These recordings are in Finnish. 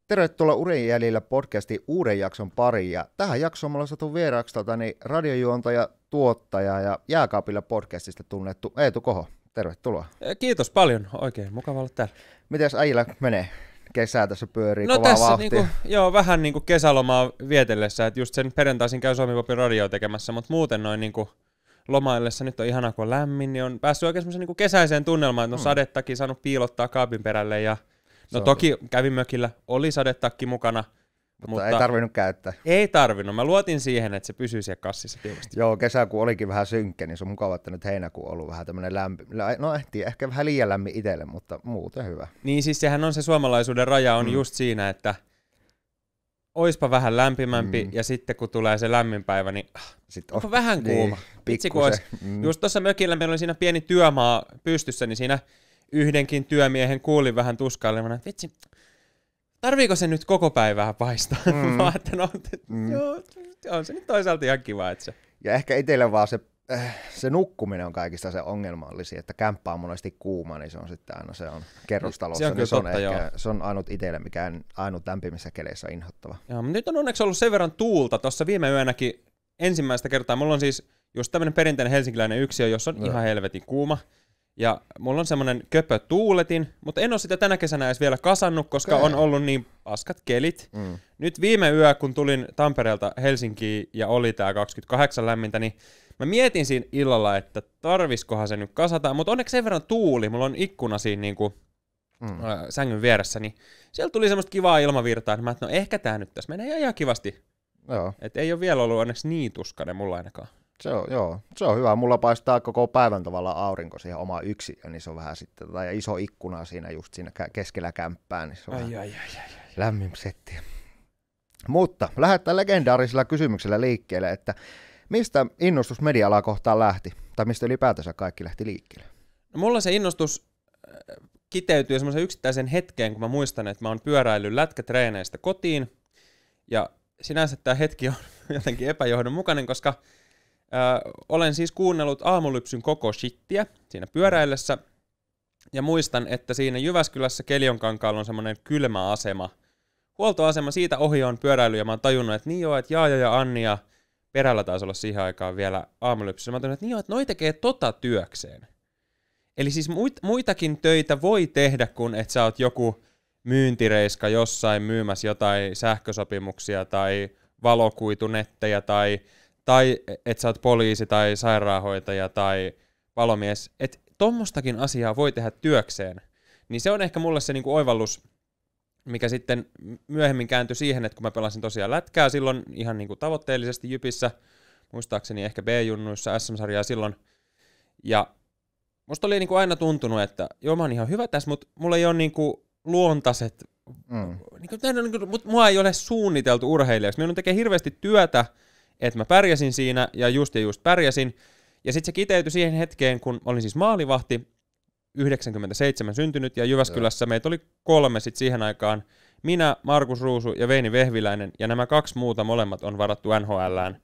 Tervetuloa Urin jäljillä podcastin uuden jakson pariin. Ja tähän jaksoon me ollaan saatu vieraaksi radiojuontaja, tuottaja ja Jääkaapilla podcastista tunnettu Eetu Koho. Tervetuloa. Kiitos paljon. Oikein mukava olla täällä. Mites äijillä menee? Kesää tässä pyörii no kovaa tässä vauhtia. Vähän niinku kesälomaa vietellessä, että just sen perjantaisin käy Suomi-Popin radioa tekemässä, mutta muuten noin niinku lomaillessa nyt on ihanaa, kun on lämmin, niin on päässyt oikein semmoisen niinku kesäiseen tunnelmaan, että on sadettakin saanut piilottaa kaapin perälle ja no toki kävin mökillä, oli sadetakki mukana. Mutta ei tarvinnut käyttää. Ei tarvinnut. Mä luotin siihen, että se pysyy siellä kassissa tiukasti. Joo, kesäkuu olikin vähän synkkä, niin se on mukava, että nyt heinäkuu on ollut vähän tämmöinen lämmin. No ehkä vähän liian lämmin itselle, mutta muuten hyvä. Niin siis sehän on se suomalaisuuden raja on just siinä, että oispa vähän lämpimämpi ja sitten kun tulee se lämmin päivä, niin onpa vähän kuuma. Vitsi kun olisi. Just tuossa mökillä meillä oli siinä pieni työmaa pystyssä, niin siinä yhdenkin työmiehen kuulin vähän tuskailemana, että vitsi, tarviiko se nyt koko päivää paistaa? Mä ajattelin, joo, on se nyt toisaalta ihan kiva. Että se. Ja ehkä itselle vaan se nukkuminen on kaikista se ongelmallisia, että kämppä on monesti kuuma, niin se on sitten aina se on kerrostalossa. Se on ainut itselle, mikä ainut lämpimissä keleissä on inhottava. Joo, mutta nyt on onneksi ollut sen verran tuulta. Tuossa viime yönäkin ensimmäistä kertaa, mulla on siis just tämmöinen perinteinen helsinkiläinen yksiö, jossa on ihan helvetin kuuma. Ja mulla on semmoinen köpö tuuletin, mutta en ole sitä tänä kesänä edes vielä kasannut, koska on ollut niin paskat kelit. Nyt viime yö, kun tulin Tampereelta Helsinkiin ja oli tää 28 lämmintä, niin mä mietin siinä illalla, että tarviskohan se nyt kasata, mutta onneksi sen verran tuuli, mulla on ikkuna siinä niinku, sängyn vieressä, niin siellä tuli semmoista kivaa ilmavirtaa, että mä että no ehkä tää nyt tässä menee ihan kivasti. Joo. Et ei ole vielä ollut onneksi niin tuskainen mulla ainakaan. Se on hyvä. Mulla paistaa koko päivän tavallaan aurinko siihen oma yksiö, niin se on vähän sitten, ja iso ikkuna siinä just siinä keskellä kämppää, niin se on lämmin setti. Mutta lähdetään legendaarisella kysymyksellä liikkeelle, että mistä innostus media-alaa kohtaan lähti, tai mistä ylipäätänsä kaikki lähti liikkeelle? No, mulla se innostus kiteytyy semmoisen yksittäisen hetkeen, kun mä muistan, että mä oon pyöräillyt lätkätreeneistä kotiin, ja sinänsä tämä hetki on jotenkin epäjohdonmukainen, koska olen siis kuunnellut aamulypsyn koko shittiä siinä pyöräillessä, ja muistan, että siinä Jyväskylässä Keljonkankaalla on semmoinen kylmä asema, huoltoasema, siitä ohi on pyöräily, ja mä oon tajunnut, että niin joo, että Jaaja ja Anni ja Perällä taisi olla siihen aikaan vielä aamulypsyssä. Mä oon tajunnut, että niin joo, että noi tekee työkseen. Eli siis muitakin töitä voi tehdä, kun että sä oot joku myyntireiska jossain myymässä jotain sähkösopimuksia tai valokuitunettejä tai että sä oot poliisi tai sairaanhoitaja tai valomies, että tommostakin asiaa voi tehdä työkseen, niin se on ehkä mulle se niinku oivallus, mikä sitten myöhemmin kääntyi siihen, että kun mä pelasin tosiaan lätkää silloin ihan niinku tavoitteellisesti Jypissä, muistaakseni ehkä B-junnuissa SM-sarjaa silloin, ja musta oli niinku aina tuntunut, että joo mä oon ihan hyvä tässä, mutta mulla ei ole niinku luontaiset, mua ei ole suunniteltu urheilijaksi, minun tekee hirveästi työtä, että mä pärjäsin siinä ja just pärjäsin. Ja sitten se kiteytyi siihen hetkeen, kun olin siis maalivahti, 97 syntynyt, ja Jyväskylässä meitä oli 3 sitten siihen aikaan. Minä, Markus Ruusu ja Veini Vehviläinen, ja nämä 2 muuta molemmat on varattu NHL:ään.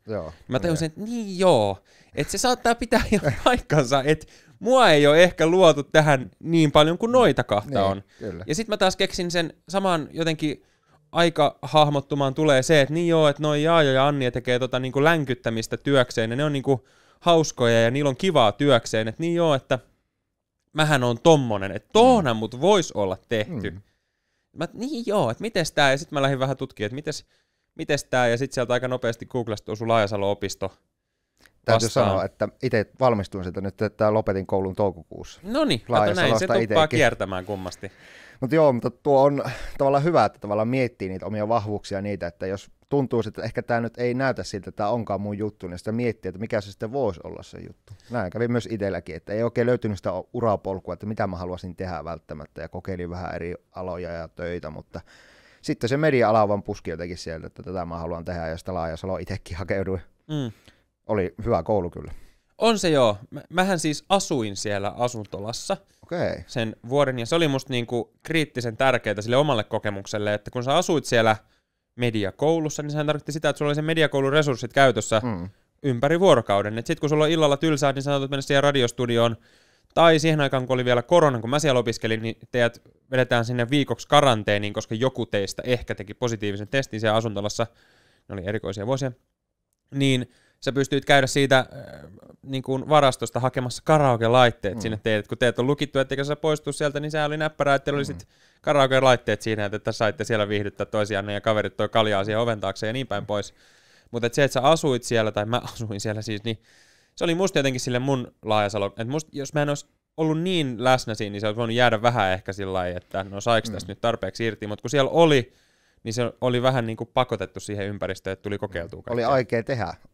Mä tajusin, että niin joo, että se saattaa pitää jo paikkansa, että mua ei ole ehkä luotu tähän niin paljon kuin noita kahta on. Kyllä. Ja sitten mä taas keksin sen saman jotenkin aika hahmottumaan tulee se, että niin joo, että noi Jaaja ja Anni tekee niinku länkyttämistä työkseen, ja ne on niinku hauskoja, ja niillä on kivaa työkseen, että niin joo, että mähän on tommonen, että tohonhan mut vois olla tehty. Mä, niin joo, että mites tää, ja sit mä lähdin vähän tutkimaan, että mites tää, ja sit sieltä aika nopeasti Googlasta osui Laajasalo-opisto täytyy sanoa, että itse valmistuin sitä nyt, että lopetin koulun toukokuussa. Noniin, kato näin, se tuppaa kiertämään kummasti. Mutta joo, mutta tuo on tavallaan hyvä, että tavallaan miettii niitä omia vahvuuksia niitä, että jos tuntuu, että ehkä tämä nyt ei näytä siltä, että tämä onkaan mun juttu, niin sitä miettii, että mikä se sitten voisi olla se juttu. Näin kävi myös itselläkin, että ei oikein löytynyt sitä urapolkua, että mitä mä haluaisin tehdä välttämättä, ja kokeilin vähän eri aloja ja töitä, mutta sitten se media-ala vaan puski jotenkin sieltä, että tätä mä haluan tehdä, ja sitä Laajasalo itsekin hakeuduin. Oli hyvä koulu kyllä. On se joo. Mähän siis asuin siellä asuntolassa sen vuoden, ja se oli musta niinku kriittisen tärkeää sille omalle kokemukselle, että kun sä asuit siellä mediakoulussa, niin sehän tarkoitti sitä, että sulla oli sen mediakoulun resurssit käytössä ympäri vuorokauden. Et sit kun sulla on illalla tylsää, niin sä saat mennä siihen radiostudioon Tai siihen aikaan, kun oli vielä korona, kun mä siellä opiskelin, niin teidät vedetään sinne viikoksi karanteeniin, koska joku teistä ehkä teki positiivisen testin siellä asuntolassa, ne oli erikoisia vuosia, niin sä pystyit käydä siitä niin kuin varastosta hakemassa karaoke-laitteet sinne teille. Kun teet on lukittu, etteikö sä poistuu sieltä, niin sehän oli näppärää, että teillä oli sit karaoke-laitteet siinä, että saitte siellä viihdyttää toisianne ja kaverit toi kaljaa siihen oven taakse ja niin päin pois. Mutta se, että sä asuit siellä, tai mä asuin siellä siis, niin se oli musta jotenkin sille mun Laajasalo, että musta, jos mä en olisi ollut niin läsnä siinä, niin se olisi voinut jäädä vähän ehkä sillä lailla, että no saiko tästä nyt tarpeeksi irti, mutta kun siellä oli, niin se oli vähän niin kuin pakotettu siihen ympäristöön, että tuli kokeiltua kaikkea. Oli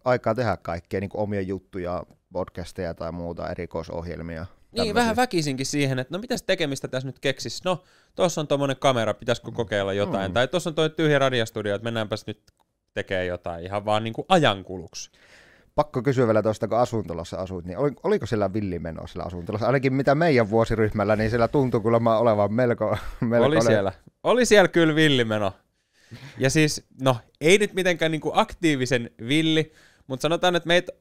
aikaa tehdä kaikkea, niin kuin omia juttuja, podcasteja tai muuta, erikoisohjelmia. Niin, vähän väkisinkin siihen, että no mitäs tekemistä tässä nyt keksisi? No, tuossa on tommonen kamera, pitäisikö kokeilla jotain? Tai tuossa on toi tyhjä radiostudio, että mennäänpäs nyt tekee jotain ihan vaan niin kuin ajankuluksi. Pakko kysyä vielä tuosta, kun asuntolassa asuit, niin oliko siellä villimeno siellä asuntolassa? Ainakin mitä meidän vuosiryhmällä, niin siellä tuntui kyllä olevan melko Oli siellä kyllä villimeno. Ja siis, no, ei nyt mitenkään niinku aktiivisen villi, mutta sanotaan, että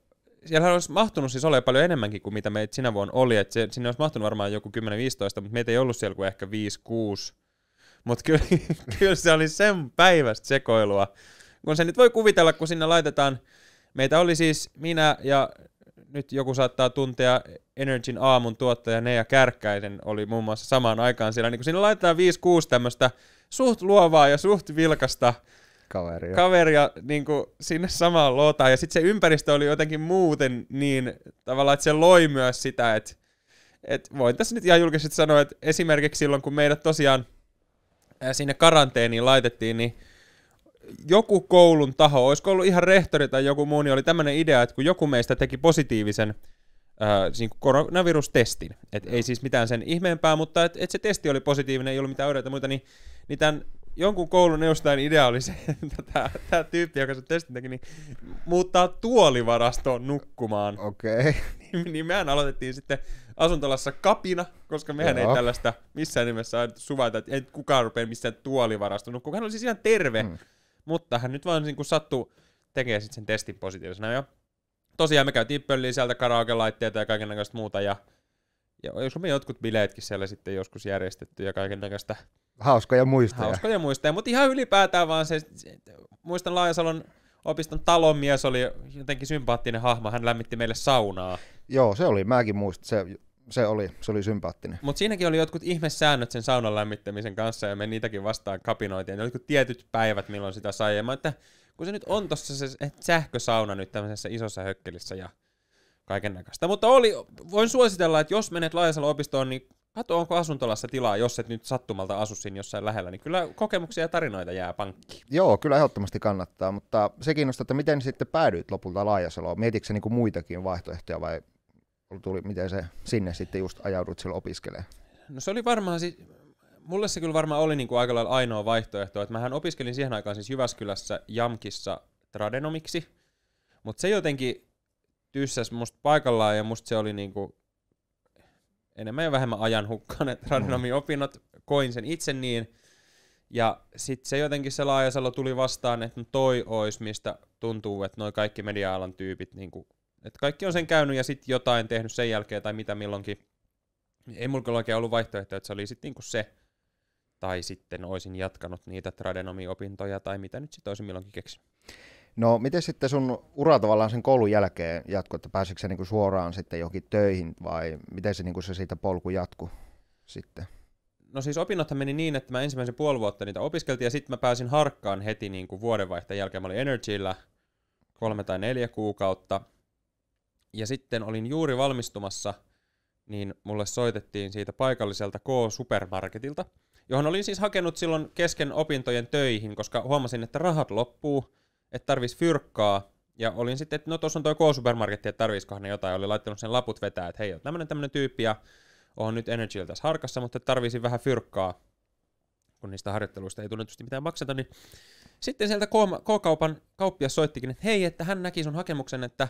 siellä olisi mahtunut siis olemaan paljon enemmänkin kuin mitä meitä sinä vuonna oli. Että sinne olisi mahtunut varmaan joku 10-15, mutta meitä ei ollut siellä kuin ehkä 5-6. Mutta kyllä se oli sen päivästä sekoilua. Kun se nyt voi kuvitella, kun sinne laitetaan, meitä oli siis minä ja nyt joku saattaa tuntea Energyn aamun tuottaja Neija Kärkkäinen oli muun muassa samaan aikaan siellä. Niin kun sinne laitetaan 5-6 tämmöistä suht luovaa ja suht vilkasta kaveria niin kuin sinne samaan lootaan. Ja sitten se ympäristö oli jotenkin muuten niin tavallaan, että se loi myös sitä, että voin tässä nyt ihan julkisesti sanoa, että esimerkiksi silloin, kun meidät tosiaan sinne karanteeniin laitettiin, niin joku koulun taho, olisiko ollut ihan rehtori tai joku muu, niin oli tämmöinen idea, että kun joku meistä teki positiivisen koronavirustestin, että ei siis mitään sen ihmeempää, mutta että se testi oli positiivinen, ei ollut mitään oireita muita, niin tämän jonkun koulun edustajan idea oli se, että tämä tyyppi, joka se testin teki, niin muuttaa tuolivarastoon nukkumaan. Okei. Niin mehän aloitettiin sitten asuntolassa kapina, koska mehän ei tällaista missään nimessä aina suvaita, että ei kukaan rupea missään tuolivarastoon nukkumaan. Hän oli siis ihan terve, mutta hän nyt vaan niin kuin sattui tekemään sitten sen testin positiivisena. Ja tosiaan me käytiin pölliä sieltä karaoke-laitteita ja kaikennäköistä muuta, ja olisiko me jotkut bileetkin siellä sitten joskus järjestetty ja kaikennäköistä. Hauskoja muistoja, mutta ihan ylipäätään vaan se muistan Laajasalon opiston talonmies oli jotenkin sympaattinen hahmo, hän lämmitti meille saunaa. Joo, se oli, mäkin muistin, se oli sympaattinen. Mutta siinäkin oli jotkut ihmesäännöt sen saunan lämmittämisen kanssa, ja me niitäkin vastaan kapinoitiin. Ne oli tietyt päivät, milloin sitä sai, ja mä, että kun se nyt on tossa se sähkösauna nyt tämmöisessä isossa hökkelissä ja kaiken näköistä. Mutta voin suositella, että jos menet Laajasalon opistoon, niin katso, onko asuntolassa tilaa, jos et nyt sattumalta asu siinä jossain lähellä, niin kyllä kokemuksia ja tarinoita jää pankkiin. Joo, kyllä ehdottomasti kannattaa, mutta se kiinnostaa, että miten sitten päädyit lopulta Laajasaloon. Mietitkö se niin kuin muitakin vaihtoehtoja vai miten se sinne sitten just ajaudut silloin opiskelemaan? No se oli varmaan, mulle se kyllä varmaan oli niin kuin aika lailla ainoa vaihtoehto, että mähän opiskelin siihen aikaan siis Jyväskylässä Jamkissa tradenomiksi, mutta se jotenkin tyssäsi musta paikallaan ja musta se oli niin kuin enemmän ja vähemmän ajanhukkainen tradenomi-opinnot, koin sen itse niin, ja sitten se jotenkin se Laajasalo tuli vastaan, että no toi ois, mistä tuntuu, että noi kaikki media-alan tyypit, niin kuin, että kaikki on sen käynyt ja sitten jotain tehnyt sen jälkeen tai mitä milloinkin. Ei mulla kyllä oikein ollut vaihtoehto, että se oli sitten niinku se, tai sitten olisin jatkanut niitä tradenomi-opintoja tai mitä nyt sitten olisin milloinkin keksinyt. No miten sitten sun ura tavallaan sen koulun jälkeen jatkoi, että pääsikö se niinku suoraan sitten johonkin töihin vai miten se, niinku se siitä polku jatkui sitten? No siis opinnothan meni niin, että mä ensimmäisen puoli vuotta niitä opiskeltiin ja sitten mä pääsin Harkkaan heti niinku vuodenvaihteen jälkeen. Mä olin Energyllä 3 tai 4 kuukautta ja sitten olin juuri valmistumassa, niin mulle soitettiin siitä paikalliselta K-supermarketilta, johon olin siis hakenut silloin kesken opintojen töihin, koska huomasin, että rahat loppuu, että tarvisi fyrkkaa, ja olin sitten, että no tuossa on toi K-supermarketti, että tarvisikohan ne jotain, olin laittanut sen laput vetää, että hei, tämmönen tyyppi, ja oon nyt Energyllä tässä Harkassa, mutta tarvisin vähän fyrkkaa, kun niistä harjoitteluista ei tunnetusti mitään makseta, niin sitten sieltä K-kaupan kauppias soittikin, että hei, että hän näki sun hakemuksen, että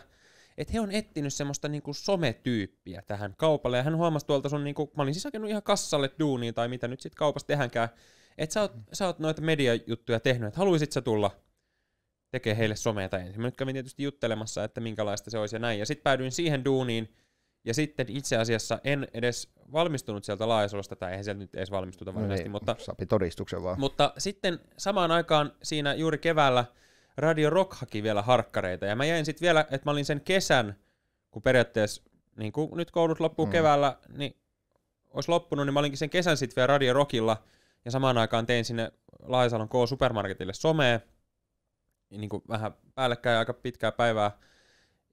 he on etsinyt semmoista niinku sometyyppiä tähän kaupalle, ja hän huomasi tuolta sun, niinku, mä olin siis hakenut ihan kassalle duunia, tai mitä nyt sit kaupassa tehdäänkään, että sä oot noita mediajuttuja tehnyt, että haluisit sä tulla tekee heille somea tai ensin. Mä nyt kävin tietysti juttelemassa, että minkälaista se olisi ja näin. Ja sitten päädyin siihen duuniin, Ja sitten itse asiassa en edes valmistunut sieltä Laajasalosta, tai eihän sieltä nyt edes valmistuta varsinaisesti, mutta... Sapi todistuksen vaan. Mutta sitten samaan aikaan siinä juuri keväällä Radio Rock haki vielä harkkareita, ja mä jäin sitten vielä, että mä olin sen kesän, kun periaatteessa, niin kuin nyt koulut loppuu keväällä, niin olisi loppunut, niin mä olinkin sen kesän sitten vielä Radio Rockilla, ja samaan aikaan tein sinne Laajasalon K-supermarketille somea, niin kuin vähän päällekkäin aika pitkää päivää,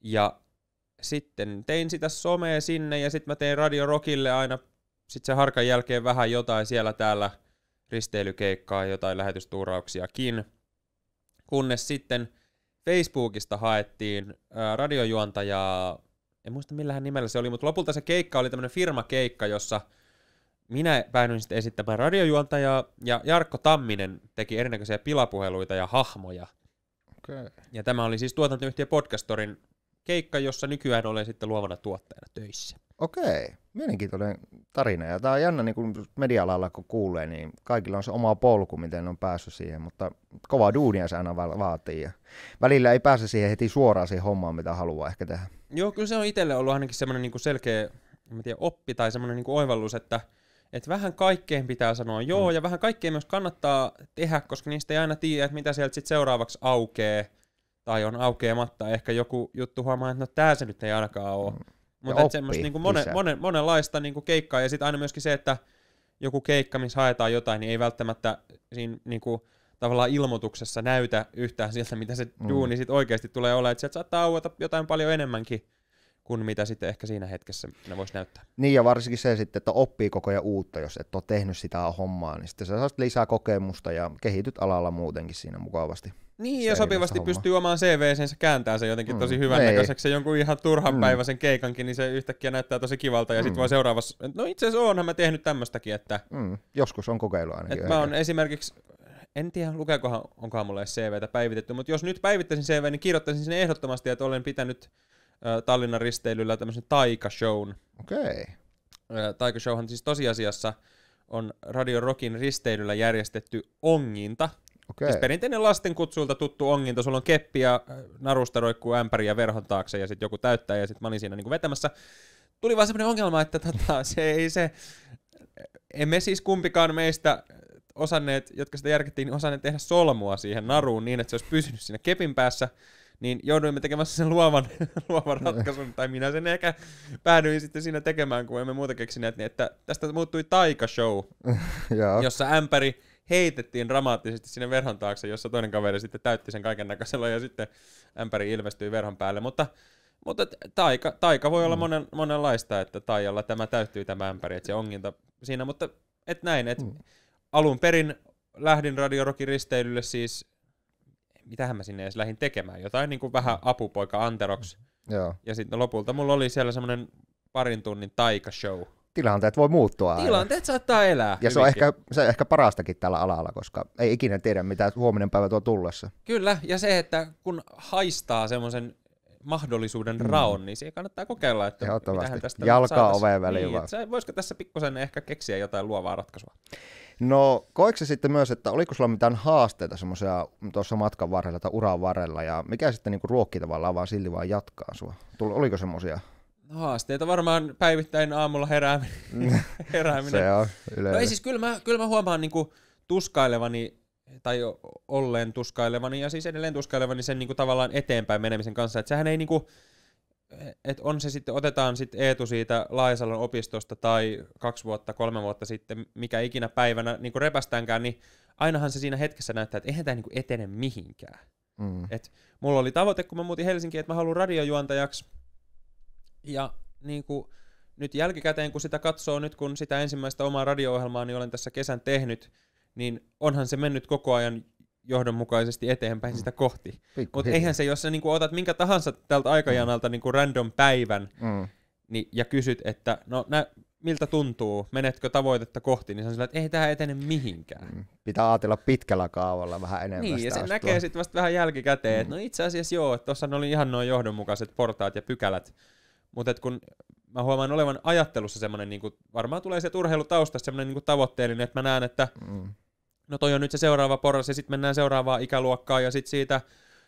ja sitten tein sitä somea sinne, ja sitten mä tein Radio Rockille aina sitten se harkan jälkeen vähän jotain siellä täällä risteilykeikkaa, jotain lähetystuurauksiakin, kunnes sitten Facebookista haettiin radiojuontajaa, en muista millähän nimellä se oli, mutta lopulta se keikka oli tämmöinen firmakeikka, jossa minä päädyin sitten esittämään radiojuontajaa, ja Jarkko Tamminen teki erinäköisiä pilapuheluita ja hahmoja. Okay. Ja tämä oli siis tuotantoyhtiö Podcastorin keikka, jossa nykyään olen sitten luovana tuottajana töissä. Okei, mielenkiintoinen tarina. Ja tämä on jännä, niin kuin media-alalla kun kuulee, niin kaikilla on se oma polku, miten on päässyt siihen, mutta kova duunia se aina vaatii. Ja välillä ei pääse siihen heti suoraan siihen hommaan, mitä haluaa ehkä tehdä. Joo, kyllä se on itselle ollut ainakin semmoinen niin kuin selkeä oppi tai semmoinen niin kuin oivallus, että vähän kaikkeen pitää sanoa joo, ja vähän kaikkeen myös kannattaa tehdä, koska niistä ei aina tiedä, että mitä sieltä sitten seuraavaksi aukeaa, tai on aukeamatta. Ehkä joku juttu huomaa, että no tää se nyt ei ainakaan ole. Mutta semmoista niinku monenlaista niinku keikkaa, ja sitten aina myöskin se, että joku keikka, missä haetaan jotain, niin ei välttämättä siinä niinku tavallaan ilmoituksessa näytä yhtään siltä, mitä se duuni sitten oikeasti tulee olemaan. Että sieltä saattaa aueta jotain paljon enemmänkin kuin mitä sitten ehkä siinä hetkessä ne voisi näyttää. Niin, ja varsinkin se sitten, että oppii koko ajan uutta, jos et ole tehnyt sitä hommaa, niin sitten sä saat lisää kokemusta ja kehityt alalla muutenkin siinä mukavasti. Niin, ja sopivasti pystyy omaan CV:sensä kääntämään se jotenkin tosi hyvän näköiseksi. Jonkun ihan turhan päiväisen keikankin, niin se yhtäkkiä näyttää tosi kivalta, ja sitten voi seuraavassa, no itse asiassa oonhan mä tehnyt tämmöistäkin, että... Joskus on kokeilu ainakin. Että mä oon esimerkiksi, en tiedä onkohan mulle CVtä päivitetty, mutta jos nyt päivittäisin CV, niin kirjoittaisin sinne ehdottomasti, että olen pitänyt Tallinnan risteilyllä tämmöisen taikashown. Okei. Taikashowhan siis tosiasiassa on Radio Rockin risteilyllä järjestetty onginta. Siis perinteinen lasten kutsuilta tuttu onginta. Sulla on keppi ja narusta roikkuu ämpäri ja verhon taakse ja sitten joku täyttää ja sitten mä olin siinä niinku vetämässä. Tuli vaan semmoinen ongelma, että emme siis kumpikaan meistä osanneet, jotka sitä järkettiin, niin osanneet tehdä solmua siihen naruun niin, että se olisi pysynyt siinä kepin päässä. Niin jouduimme tekemässä sen luovan ratkaisun, tai minä sen ehkä päädyin sitten siinä tekemään, kun emme muuta keksineet, niin että tästä muuttui taikashow, jossa ämpäri heitettiin dramaattisesti sinne verhon taakse, jossa toinen kaveri sitten täytti sen kaiken näköisellä, ja sitten ämpäri ilmestyi verhon päälle, mutta taika voi olla monenlaista, että taijalla tämä täyttyy tämä ämpäri, että se onginta siinä, mutta alun perin lähdin Radio Rockin risteilylle siis, mitähän mä sinne edes lähdin tekemään, jotain niin kuin vähän apupoika anteroksi. Joo. Ja sitten lopulta mulla oli siellä semmoinen parin tunnin taikashow. Tilanteet voi muuttua aina. Tilanteet saattaa elää. Ja se on ehkä parastakin tällä alalla, koska ei ikinä tiedä, mitä huominen päivä tuo tullessa. Kyllä, ja se, että kun haistaa semmoisen mahdollisuuden raon, niin siihen kannattaa kokeilla, että mitähän tästä jalkaa oveen väliin vaan. Voisiko tässä pikkusen ehkä keksiä jotain luovaa ratkaisua? No, koiko se sitten myös, että oliko sulla mitään haasteita semmoisia tuossa matkan varrella tai uran varrella, ja mikä sitten niinku ruokki tavallaan vaan silti vaan jatkaa sua? Oliko semmoisia? Haasteita varmaan päivittäin aamulla herääminen. Se on yleensä. No ei siis, kyllä mä huomaan niinku tuskailevani, tai olleen tuskailevani, ja siis edelleen tuskailevani sen niinku tavallaan eteenpäin menemisen kanssa, että sehän ei niinku, että on se sitten, otetaan sitten Eetu siitä Laajasalon opistosta tai 3 vuotta sitten, mikä ikinä päivänä niin kuin repästäänkään, niin ainahan se siinä hetkessä näyttää, että eihän tämä niin kuin etene mihinkään. Et mulla oli tavoite, kun mä muutin Helsinkiin, että mä haluan radiojuontajaksi, ja niin kuin nyt jälkikäteen, kun sitä katsoo nyt, kun sitä ensimmäistä omaa radio-ohjelmaa niin olen tässä kesän tehnyt, niin onhan se mennyt koko ajan johdonmukaisesti eteenpäin sitä kohti. Mutta eihän se, jos sä niinku otat minkä tahansa tältä aikajanalta niinku random päivän niin, ja kysyt, että no miltä tuntuu, menetkö tavoitetta kohti, niin se on sillä, että ei tämä etene mihinkään. Pitää ajatella pitkällä kaavalla vähän enemmän. Niin, ja se näkee sitten vasta vähän jälkikäteen, että no itse asiassa joo, että tuossa oli ihan noin johdonmukaiset portaat ja pykälät, mutta kun mä huomaan olevan ajattelussa semmoinen, niinku, varmaan tulee se urheilutaustasta semmoinen niinku tavoitteellinen, että mä näen, että no toi on nyt se seuraava porras, ja sitten mennään seuraavaan ikäluokkaan, ja sitten siitä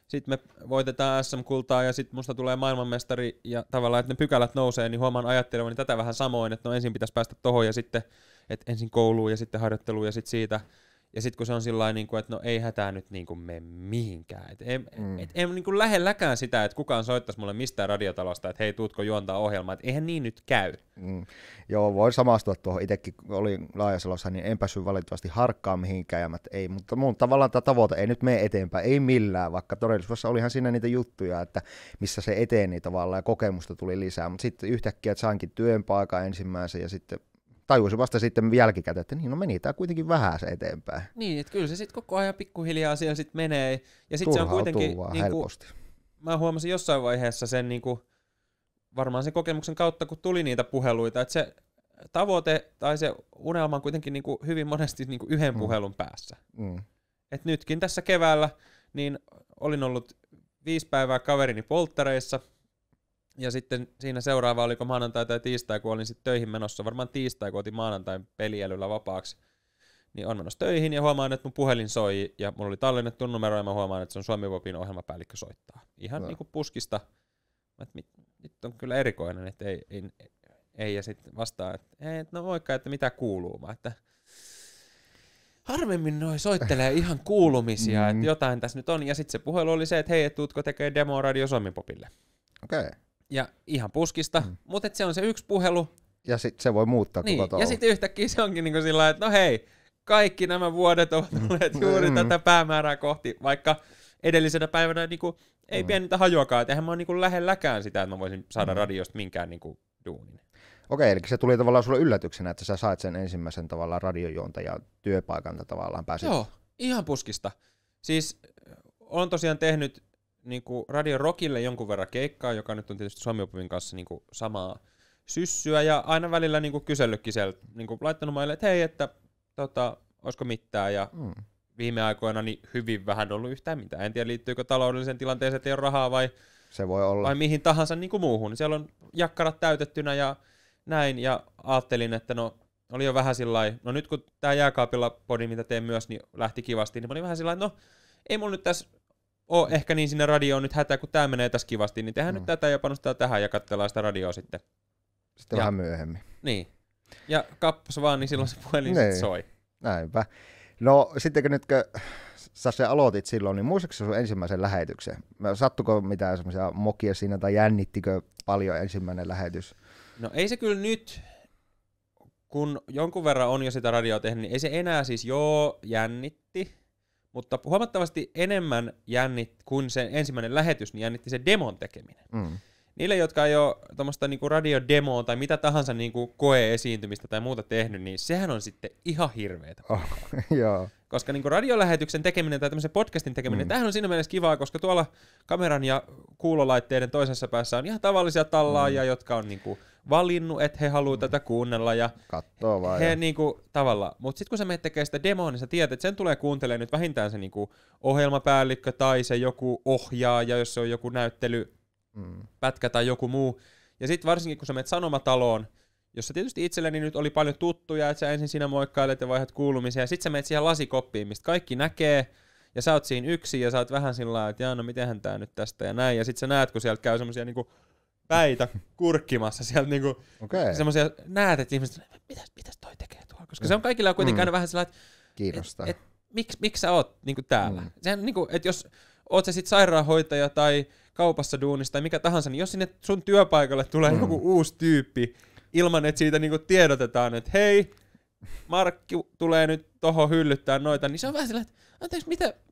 sitten me voitetaan SM-kultaa ja sitten musta tulee maailmanmestari ja tavallaan, että ne pykälät nousee, niin huomaan ajattelevani tätä vähän samoin, että no ensin pitäisi päästä tohon ja sitten, että ensin kouluun ja sitten harjoitteluun ja sitten siitä. Ja sitten kun se on sillain, niin kuin, että no ei hätää nyt niin kuin mene mihinkään. En niin kuin lähelläkään sitä, että kukaan soittaisi mulle mistään radiotalosta, että hei, tuutko juontaa ohjelmaa. Että eihän niin nyt käy. Joo, voin samastua tuohon. Itsekin olin Laajasalossa, niin en päässyt valitettavasti harkkaan mihinkään. Ei, mutta mun tavallaan tämä tavoite ei nyt mene eteenpäin, ei millään. Vaikka todellisuudessa olihan siinä niitä juttuja, että missä se eteni tavallaan ja kokemusta tuli lisää. Mutta sitten yhtäkkiä, että sainkin työpaikan ensimmäisen ja sitten tajusin vasta sitten jälkikäteen, että niin, no meni tämä kuitenkin vähän se eteenpäin. Niin, että kyllä se sitten koko ajan pikkuhiljaa siellä sitten menee. Ja sitten se on kuitenkin, vaan helposti. Mä huomasin jossain vaiheessa sen niinku, varmaan sen kokemuksen kautta, kun tuli niitä puheluita, että se tavoite tai se unelma on kuitenkin niinku hyvin monesti niinku yhden puhelun päässä. Et nytkin tässä keväällä niin olin ollut 5 päivää kaverini polttareissa, ja sitten siinä seuraava oliko maanantai tai tiistai, kun olin sitten töihin menossa, varmaan tiistai, kun otin maanantain peliälyllä vapaaksi, niin on menossa töihin ja huomaan, että mun puhelin soi ja mulla oli tallennettu numero ja mä huomaan, että se on Suomi Popin ohjelmapäällikkö soittaa. Ihan no. Niinku puskista, että nyt on kyllä erikoinen, että ei ja sitten vastaa, että no moikka, että mitä kuuluu, mä että harvemmin noi soittelee ihan kuulumisia, että jotain tässä nyt on, ja sitten se puhelu oli se, että hei, et tuutko tekee demo Radio Suomi Popille. Okei. Okay. Ja ihan puskista, mutta se on se yksi puhelu. Ja sitten se voi muuttaa koko touhu. Ja sitten yhtäkkiä se onkin niinku sillä että no hei, kaikki nämä vuodet ovat olleet juuri tätä päämäärää kohti, vaikka edellisenä päivänä niinku ei pienintä hajuakaan, että eihän mä ole niinku lähelläkään sitä, että mä voisin saada radiosta minkään niinku duunin. Okei, eli se tuli tavallaan sulle yllätyksenä, että sä sait sen ensimmäisen tavallaan radiojuontajan työpaikan tavallaan pääsit. Joo, ihan puskista. Siis olen tosiaan tehnyt niinku Radio Rockille jonkun verran keikkaa, joka nyt on tietysti Suomi Popin kanssa niinku samaa syssyä, ja aina välillä niinku kysellytkin sieltä, niinku laittanut maille, että hei, että olisiko mitään, ja viime aikoina niin hyvin vähän ollut yhtään mitään. En tiedä, liittyykö taloudelliseen tilanteeseen, että ei ole rahaa se voi olla. Vai mihin tahansa niinku muuhun. Siellä on jakkarat täytettynä ja näin, ja ajattelin, että no oli jo vähän sillain, no nyt kun tää jääkaapilla podi, mitä teen myös, niin lähti kivasti, niin mä olin vähän sillain, no ei mulla nyt tässä ole ehkä niin sinne radioon nyt hätää, kun tää menee tässä kivasti, niin tehdään nyt tätä ja panostaa tähän ja katsellaan sitä radioa sitten. Sitten vähän myöhemmin. Niin. Ja kappas vaan, niin silloin se puhelin sitten soi. Näinpä. No sittenkö nyt, kun sä se aloitit silloin, niin muistatko sun ensimmäisen lähetyksen? Sattuko mitään semmoisia mokia siinä tai jännittikö paljon ensimmäinen lähetys? No ei se kyllä nyt, kun jonkun verran on jo sitä radioa tehnyt, niin ei se enää siis jännitti, mutta huomattavasti enemmän kuin se ensimmäinen lähetys, niin jännitti se demon tekeminen. Niille, jotka ei ole tuommoista niinku radiodemoa tai mitä tahansa niinku koe-esiintymistä tai muuta tehnyt, niin sehän on sitten ihan hirveetä. Joo. Koska niinku radiolähetyksen tekeminen tai tämmöisen podcastin tekeminen, tämähän on siinä mielessä kivaa, koska tuolla kameran ja kuulolaitteiden toisessa päässä on ihan tavallisia tallaajia, jotka on niinku valinnut, että he haluaa tätä kuunnella ja kattoo vaan. He niinku tavallaan, mutta sitten kun sä menet tekemään sitä demoa, niin sä tiedät, että sen tulee kuuntelemaan nyt vähintään se niinku ohjelmapäällikkö tai se joku ohjaaja, jos se on joku näyttelypätkä tai joku muu. Ja sitten varsinkin kun sä menet Sanomataloon, jossa tietysti itselleni nyt oli paljon tuttuja, että sä ensin siinä moikkailet ja vaihdat kuulumisia, ja sitten sä menet siihen lasikoppiin, mistä kaikki näkee, ja sä oot siinä yksin, ja sä oot vähän sillä lailla, että jaa, no mitenhän tää nyt tästä ja näin, ja sitten sä näet, kun sieltä käy semmosia niinku päitä kurkkimassa sieltä niinku semmosia, näet, että ihmiset, mitäs toi tekee tuolla, koska se on kaikilla kuitenkin aina vähän sellainen, kiinnostaa. Miksi sä oot niinku täällä? Sehän niinku, että jos oot sä sit sairaanhoitaja tai kaupassa duunissa tai mikä tahansa, niin jos sinne sun työpaikalle tulee joku uusi tyyppi, ilman että siitä niinku tiedotetaan, että hei, Markku tulee nyt tohon hyllyttää noita, niin se on vähän sellainen, että anteeksi,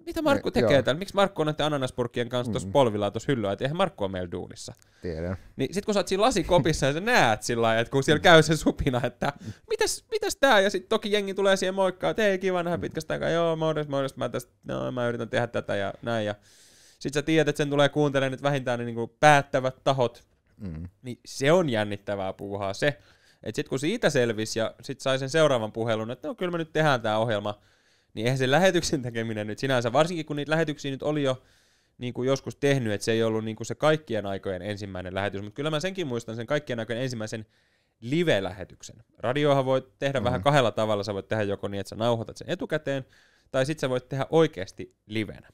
mitä Markku tekee täällä? Miksi Markku on näiden ananaspurkkien kanssa tuossa polvillaan tuossa hyllyllä, että eihän Markku ole meillä duunissa. Tiedän. Niin sit kun sä oot siinä lasikopissa ja sä näet sillä lailla, että kun siellä käy se supina, että mitäs tää? Ja sit toki jengi tulee siihen moikkaan, että hei, kiva nähdä pitkästä aikaa, joo, morjes, mä yritän tehdä tätä ja näin. Ja sit sä tiedät, että sen tulee kuuntelemaan nyt vähintään ne niinku päättävät tahot, niin se on jännittävää puuhaa se. Että sit kun siitä selvisi ja sit sai sen seuraavan puhelun, että no kyllä me nyt tehdään tää ohjelma, niin eihän se lähetyksen tekeminen nyt sinänsä, varsinkin kun niitä lähetyksiä nyt oli jo niin kuin joskus tehnyt, että se ei ollut niin kuin se kaikkien aikojen ensimmäinen lähetys, mutta kyllä mä senkin muistan sen kaikkien aikojen ensimmäisen live-lähetyksen. Radiohan voi tehdä vähän kahdella tavalla, sä voit tehdä joko niin, että sä nauhoitat sen etukäteen, tai sit sä voit tehdä oikeasti livenä.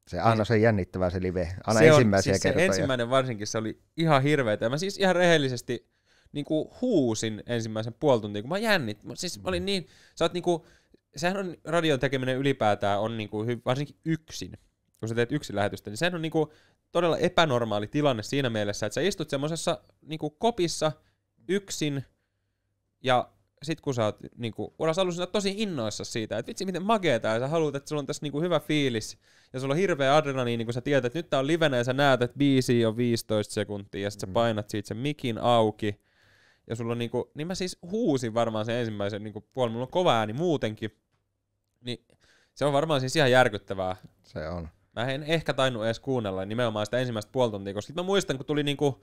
Se aina se jännittävää se live, aina se ensimmäisiä siis kertoja. Se ensimmäinen varsinkin, se oli ihan hirveetä. Ja mä siis ihan rehellisesti niinku huusin ensimmäisen puoli tuntia, kun mä Siis mä olin niin, sä oot niinku, sehän on radion tekeminen ylipäätään on niinku, varsinkin yksin, kun sä teet yksin lähetystä, niin sehän on niinku todella epänormaali tilanne siinä mielessä, että sä istut semmosessa niinku kopissa yksin, ja sit kun sä oot niinku, olas alussa tosi innoissa siitä, että vitsi miten makeeta, ja sä haluat, että sulla on tässä niinku hyvä fiilis, ja sulla on hirveä adrenaliini, kun sä tiedät, että nyt tää on livenä, ja sä näet, että biisi on 15 sekuntia, ja sit sä painat siitä sen mikin auki, ja sulla on niinku, niin mä siis huusin varmaan sen ensimmäisen niinku puoli, mulla on kova ääni muutenkin, niin se on varmaan siis ihan järkyttävää. Se on. Mä en ehkä tainnut edes kuunnella nimenomaan sitä ensimmäistä puoli tuntia, koska mä muistan, kun tuli niinku,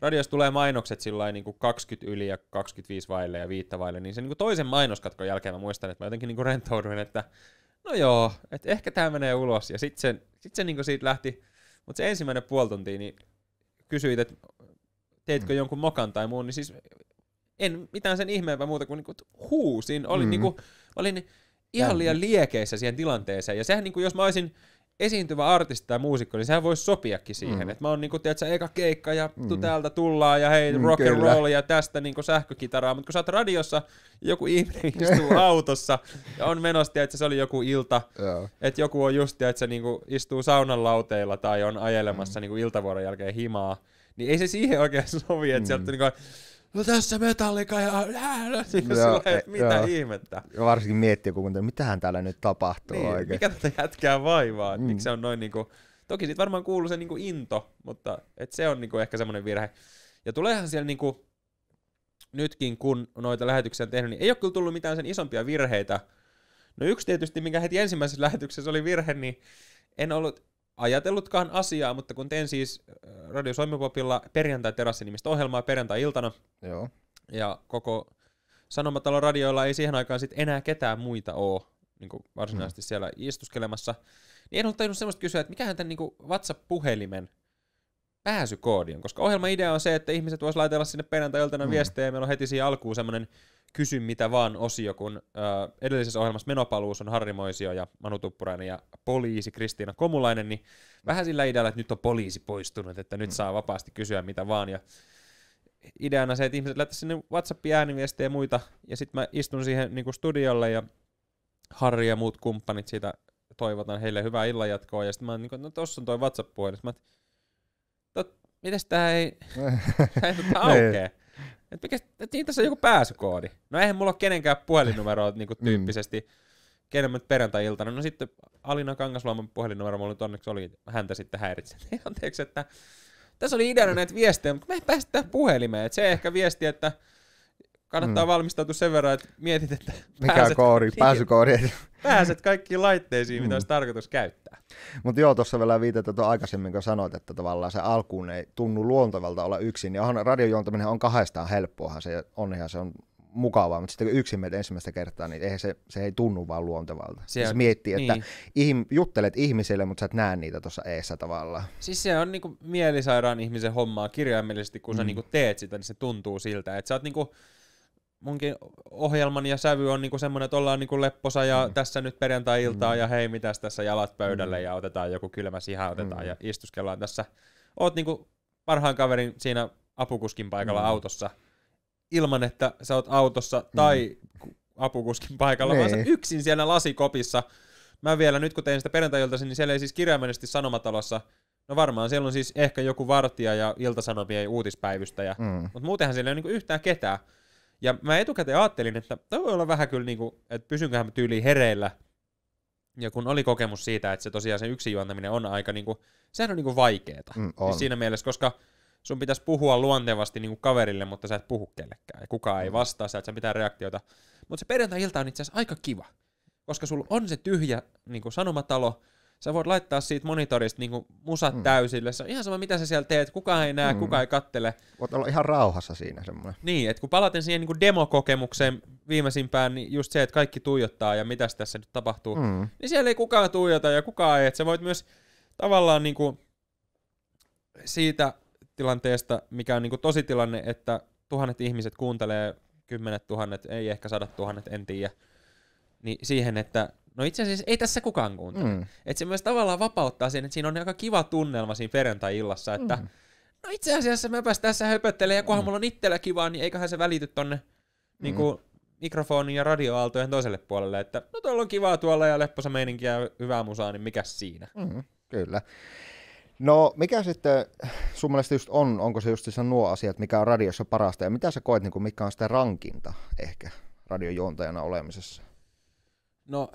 radiossa tulee mainokset sillain niinku 20 yli ja 25 vaille ja 5 vaille, niin se niinku toisen mainoskatkon jälkeen mä muistan, että mä jotenkin niinku rentouduin, että no joo, että ehkä tää menee ulos, ja sit se niinku siitä lähti, mutta se ensimmäinen puoli tuntia, niin kysyit, että teitkö jonkun mokan tai muun, niin siis en mitään sen ihmeempää muuta kuin niinku huusin, olin ihan liian liekeissä siihen tilanteeseen, ja sehän niinku, jos mä olisin esiintyvä artisti tai muusikko, niin sehän voisi sopiakin siihen, että mä oon niinku, tiedätkö, eka keikka ja täältä tullaan ja hei rock and roll ja tästä niinku sähkökitaraa, mutta kun sä oot radiossa ja joku ihminen istuu autossa ja on menossa, että se oli joku ilta, että joku on just, että se niinku istuu saunan lauteilla tai on ajelemassa niinku iltavuoron jälkeen himaa, niin ei se siihen oikein sovi, että sieltä niinku no tässä Metallica ja mitä ihmettä. Ja varsinkin miettiä, kun mitähän täällä nyt tapahtuu niin, oikein. mikä tätä jätkää vaivaa, miksi se on noin niinku, toki siitä varmaan kuuluu se niinku into, mutta et se on niinku ehkä semmoinen virhe. Ja tuleehan siellä niinku, nytkin kun noita lähetyksiä on tehnyt, niin ei ole kyllä tullut mitään sen isompia virheitä. No yksi tietysti, mikä heti ensimmäisessä lähetyksessä oli virhe, niin en ollut ajatellutkaan asiaa, mutta kun teen siis Radio Suomi-popilla Perjantai-terassi-nimistä ohjelmaa perjantai-iltana, joo. Ja koko Sanomatalon radioilla ei siihen aikaan sit enää ketään muita ole niin varsinaisesti siellä istuskelemassa, niin en ollut tajunnut semmoista kysyä, että mikähän tämän niin WhatsApp-puhelimen pääsykoodi on, koska ohjelman idea on se, että ihmiset vois laitella sinne perjantai-iltana viestejä, ja meillä on heti siihen alkuun semmoinen kysy mitä vaan -osio, kun edellisessä ohjelmassa Menopaluus on Harri Moisio ja Manu Tuppurainen ja poliisi Kristiina Komulainen, niin vähän sillä idealla, että nyt on poliisi poistunut, että nyt saa vapaasti kysyä mitä vaan, ja ideana se, että ihmiset laittaisivat sinne WhatsAppin ääniviestejä ja muita, ja sitten mä istun siihen niin kuin studiolle, ja Harri ja muut kumppanit siitä toivotan heille hyvää illanjatkoa, ja sitten mä oon niin kuin, no tossa on toi WhatsApp-puhelin, mä mites tää ei aukee? Että tässä on joku pääsykoodi. No eihän mulla ole kenenkään puhelinnumeroa niinku tyyppisesti, kenen mä nyt perjantai-iltana. No sitten Alina Kangasluoman puhelinnumero mulla nyt onneksi oli, häntä sitten häiritsen. Anteeksi, että tässä oli ideana näitä viestejä, mutta mä en päästä tähän puhelimeen. Et se ehkä viesti, että kannattaa valmistautua sen verran, että mietit, että mikä koodi, pääsykoodi. Pääset kaikkiin laitteisiin, mitä olisi tarkoitus käyttää. Mutta joo, tuossa vielä viitataan aikaisemmin, kun sanoit, että tavallaan se alkuun ei tunnu luontevalta olla yksin. Ja radiojuontaminen on kahdestaan helppoahan, se on ihan se on mukavaa, mutta sitten kun yksin menet ensimmäistä kertaa, niin eihän se ei tunnu vaan luontevalta. Se miettii, että juttelet ihmisille, mutta sä et näe niitä tuossa eessä tavallaan. Siis se on niinku mielisairaan ihmisen hommaa kirjaimellisesti, kun sä niinku teet sitä, niin se tuntuu siltä, että sä oot niinku munkin ohjelman ja sävy on niinku semmoinen, että ollaan niinku lepposa ja tässä nyt perjantai-iltaa ja hei mitäs tässä jalat pöydälle ja otetaan joku kylmä siha otetaan ja istuskellaan tässä. Oot niinku parhaan kaverin siinä apukuskin paikalla autossa ilman, että sä oot autossa tai apukuskin paikalla, vaan sä yksin siellä lasikopissa. Mä vielä nyt kun tein sitä perjantai-iltaisin, niin siellä ei siis kirjaimellisesti Sanomatalossa, no varmaan siellä on siis ehkä joku vartija ja Ilta-Sanomien uutispäivystäjä, mutta muutenhan siellä ei ole niinku yhtään ketään. Ja mä etukäteen ajattelin, että tämä voi olla vähän kyllä, niinku, että pysynköhän tyyliin hereillä. Ja kun oli kokemus siitä, että se tosiaan se yksin juontaminen on aika, niinku, sehän on niinku vaikeeta. Siis siinä mielessä, koska sun pitäisi puhua luontevasti niinku kaverille, mutta sä et puhu kellekään. Ja kukaan ei vastaa, sä et saa mitään reaktiota. Mutta se perjantai-ilta on itse asiassa aika kiva. Koska sulla on se tyhjä niinku sanomatalo. Sä voit laittaa siitä monitorista niinku musat täysille. Se on ihan sama, mitä sä siellä teet. Kukaan ei näe, kukaan ei kattele. Voit olla ihan rauhassa siinä semmoinen. Niin, että kun palaten siihen niinku demokokemukseen viimeisimpään, niin just se, että kaikki tuijottaa ja mitäs tässä nyt tapahtuu, niin siellä ei kukaan tuijota ja kukaan ei. Että sä voit myös tavallaan niinku siitä tilanteesta, mikä on niinku tositilanne, että 1000 ihmiset kuuntelee, 10 000, ei ehkä 100 000, en tiedä. Niin siihen, että no itse asiassa ei tässä kukaan kuuntele. Että se myös tavallaan vapauttaa sen, että siinä on aika kiva tunnelma siinä perjantai-illassa, että no itse asiassa mäpäs tässä höpöttelen, ja kunhan mulla on itsellä kivaa, niin eiköhän se välity tonne niinku mikrofonin ja radioaaltojen toiselle puolelle, että no tuolla on kivaa tuolla ja lepposa meininki ja hyvää musaa, niin mikäs siinä? Kyllä. No mikä sitten sun mielestä just onko se just nuo asiat, mikä on radiossa parasta, ja mitä sä koet, niin mikä on sitä rankinta ehkä radiojuontajana olemisessa? No,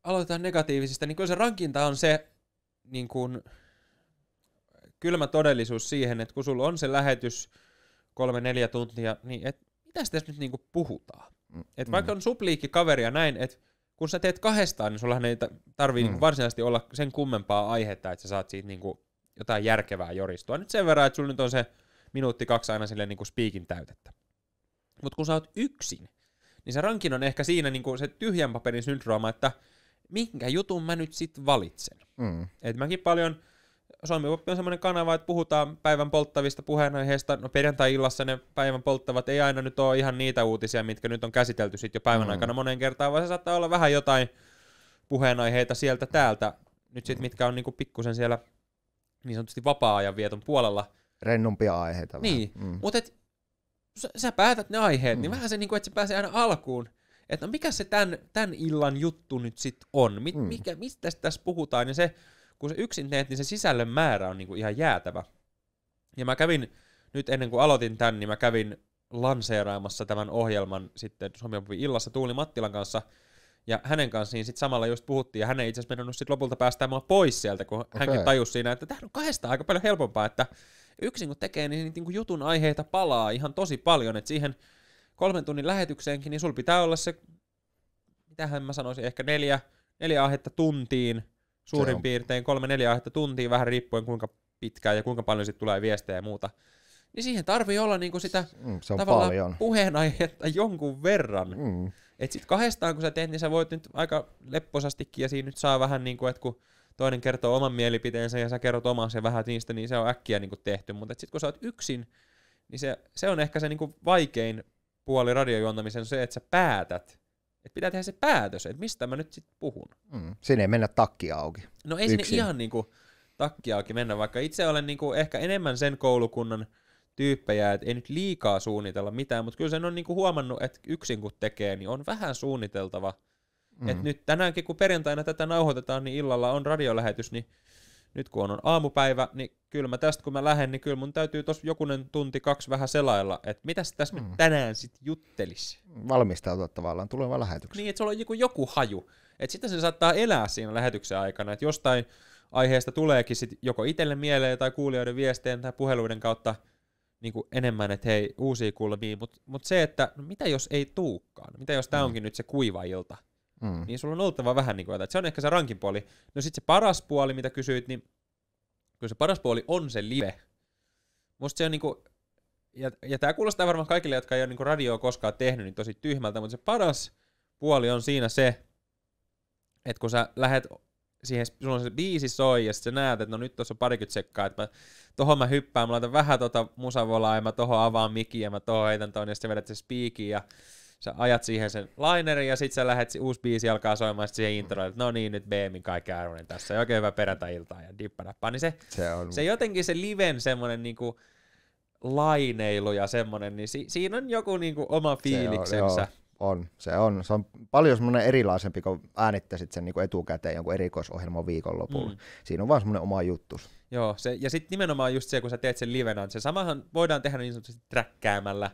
aloitetaan negatiivisista, niin kyllä se rankinta on se niin kuin kylmä todellisuus siihen, että kun sulla on se lähetys 3-4 tuntia, niin mitä tässä nyt niinku puhutaan? Et vaikka on supliikki kaveri ja näin, että kun sä teet kahdestaan, niin sullahan ei tarvii niinku varsinaisesti olla sen kummempaa aihetta, että sä saat siitä niinku jotain järkevää joristua. Nyt sen verran, että sulla nyt on se 1-2 minuuttia aina silleen niinku speakin täytettä. Mutta kun sä oot yksin, niin se rankin on ehkä siinä niinku se tyhjän paperin syndrooma, että minkä jutun mä nyt sit valitsen. Et mäkin paljon, Suomi-Poppi on semmoinen kanava, että puhutaan päivän polttavista puheenaiheista. No perjantai-illassa ne päivän polttavat ei aina nyt ole ihan niitä uutisia, mitkä nyt on käsitelty sit jo päivän aikana moneen kertaan, vaan se saattaa olla vähän jotain puheenaiheita sieltä täältä, nyt sit mitkä on niinku pikkusen siellä niin sanotusti vapaa-ajan vieton puolella. Rennumpia aiheita. Niin, mutta sä päätät ne aiheet, niin vähän se, niinku, että se pääsee aina alkuun. Että no mikä se tämän illan juttu nyt sit on? Mistä tässä puhutaan? Ja se, kun sä yksin teet, niin se sisällön määrä on niinku ihan jäätävä. Ja mä kävin, nyt ennen kuin aloitin tän, niin mä kävin lanseeraamassa tämän ohjelman sitten Suomi-Popin illassa Tuuli Mattilan kanssa. Ja hänen kanssaan niin sit samalla just puhuttiin, ja hän ei itse asiassa mennyt sit lopulta päästää mua pois sieltä, kun hänkin tajusi siinä, että tämähän on kahdestaan aika paljon helpompaa, että yksin kun tekee, niin niinku jutun aiheita palaa ihan tosi paljon, että siihen 3 tunnin lähetykseenkin, niin sulla pitää olla se, mitähän mä sanoisin, ehkä 4 aihetta tuntiin, suurin piirtein 3-4 aihetta tuntiin, vähän riippuen kuinka pitkään ja kuinka paljon sit tulee viestejä ja muuta. Niin siihen tarvii olla niinku sitä tavallaan paljon puheenaihetta jonkun verran. Et sit kahdestaan kun sä teet, niin sä voit nyt aika lepposastikin, ja siinä nyt saa vähän niinku, että kun toinen kertoo oman mielipiteensä ja sä kerrot omansa vähän niistä, niin se on äkkiä niinku tehty. Mutta sit kun sä oot yksin, niin se on ehkä se niinku vaikein puoli radiojuontamisen, se, että sä päätät. Että pitää tehdä se päätös, että mistä mä nyt sit puhun. Siinä ei mennä takki auki. No ei sinne ihan niinku takki auki mennä, vaikka itse olen niinku ehkä enemmän sen koulukunnan tyyppejä, että ei nyt liikaa suunnitella mitään, mutta kyllä sen on niinku huomannut, että yksin kun tekee, niin on vähän suunniteltava. Että nyt tänäänkin, kun perjantaina tätä nauhoitetaan, niin illalla on radiolähetys, niin nyt kun on aamupäivä, niin kyllä mä tästä kun mä lähden, niin kyllä mun täytyy tossa jokunen tunti 2 vähän selailla, että mitäs tässä nyt tänään sit juttelisi. Valmistautua tavallaan tulevaan lähetykseen. Niin, että sulla on joku haju. Että sitten se saattaa elää siinä lähetyksen aikana, että jostain aiheesta tuleekin sit joko itselle mieleen tai kuulijoiden viesteen tai puheluiden kautta niin kuin enemmän, että hei, uusia kulmia, mutta se, että no mitä jos ei tuukaan, mitä jos tää onkin nyt se kuiva ilta, niin sulla on oltava vähän niin kuin, että se on ehkä se rankin puoli. No sit se paras puoli, mitä kysyit, niin kyllä se paras puoli on se live. Musta se on niinku, ja tää kuulostaa varmaan kaikille, jotka ei ole niinku radioa koskaan tehnyt, niin tosi tyhmältä, mutta se paras puoli on siinä se, että kun sä lähet siihen, sulla on se biisi soi, ja sit sä näet, että no nyt tossa on 20 sekkaa, että tohon mä hyppään, mä laitan vähän musavolaa, ja mä tohon avaan mikin, ja mä tohon heitän ton, ja sit sä vedät se speakin, ja sä ajat siihen sen linerin, ja sit sä lähet, uusi biisi alkaa soimaan, sit siihen introille, että no niin, nyt Beemin kaikki arvoinen tässä, ja oikein hyvä perjantai-iltaa, ja dippadappaa, niin se jotenkin se liven semmonen niinku laineilu ja semmonen, niin siinä on joku niinku oma fiiliksensä. Se on paljon semmoinen erilaisempi, kun äänittäisit sen niin etukäteen jonkun erikoisohjelman viikonlopulla. Siinä on vaan semmoinen oma juttus. Joo, ja sitten nimenomaan just se, kun sä teet sen livenä, se samahan voidaan tehdä niin sanotusti träkkäämällä,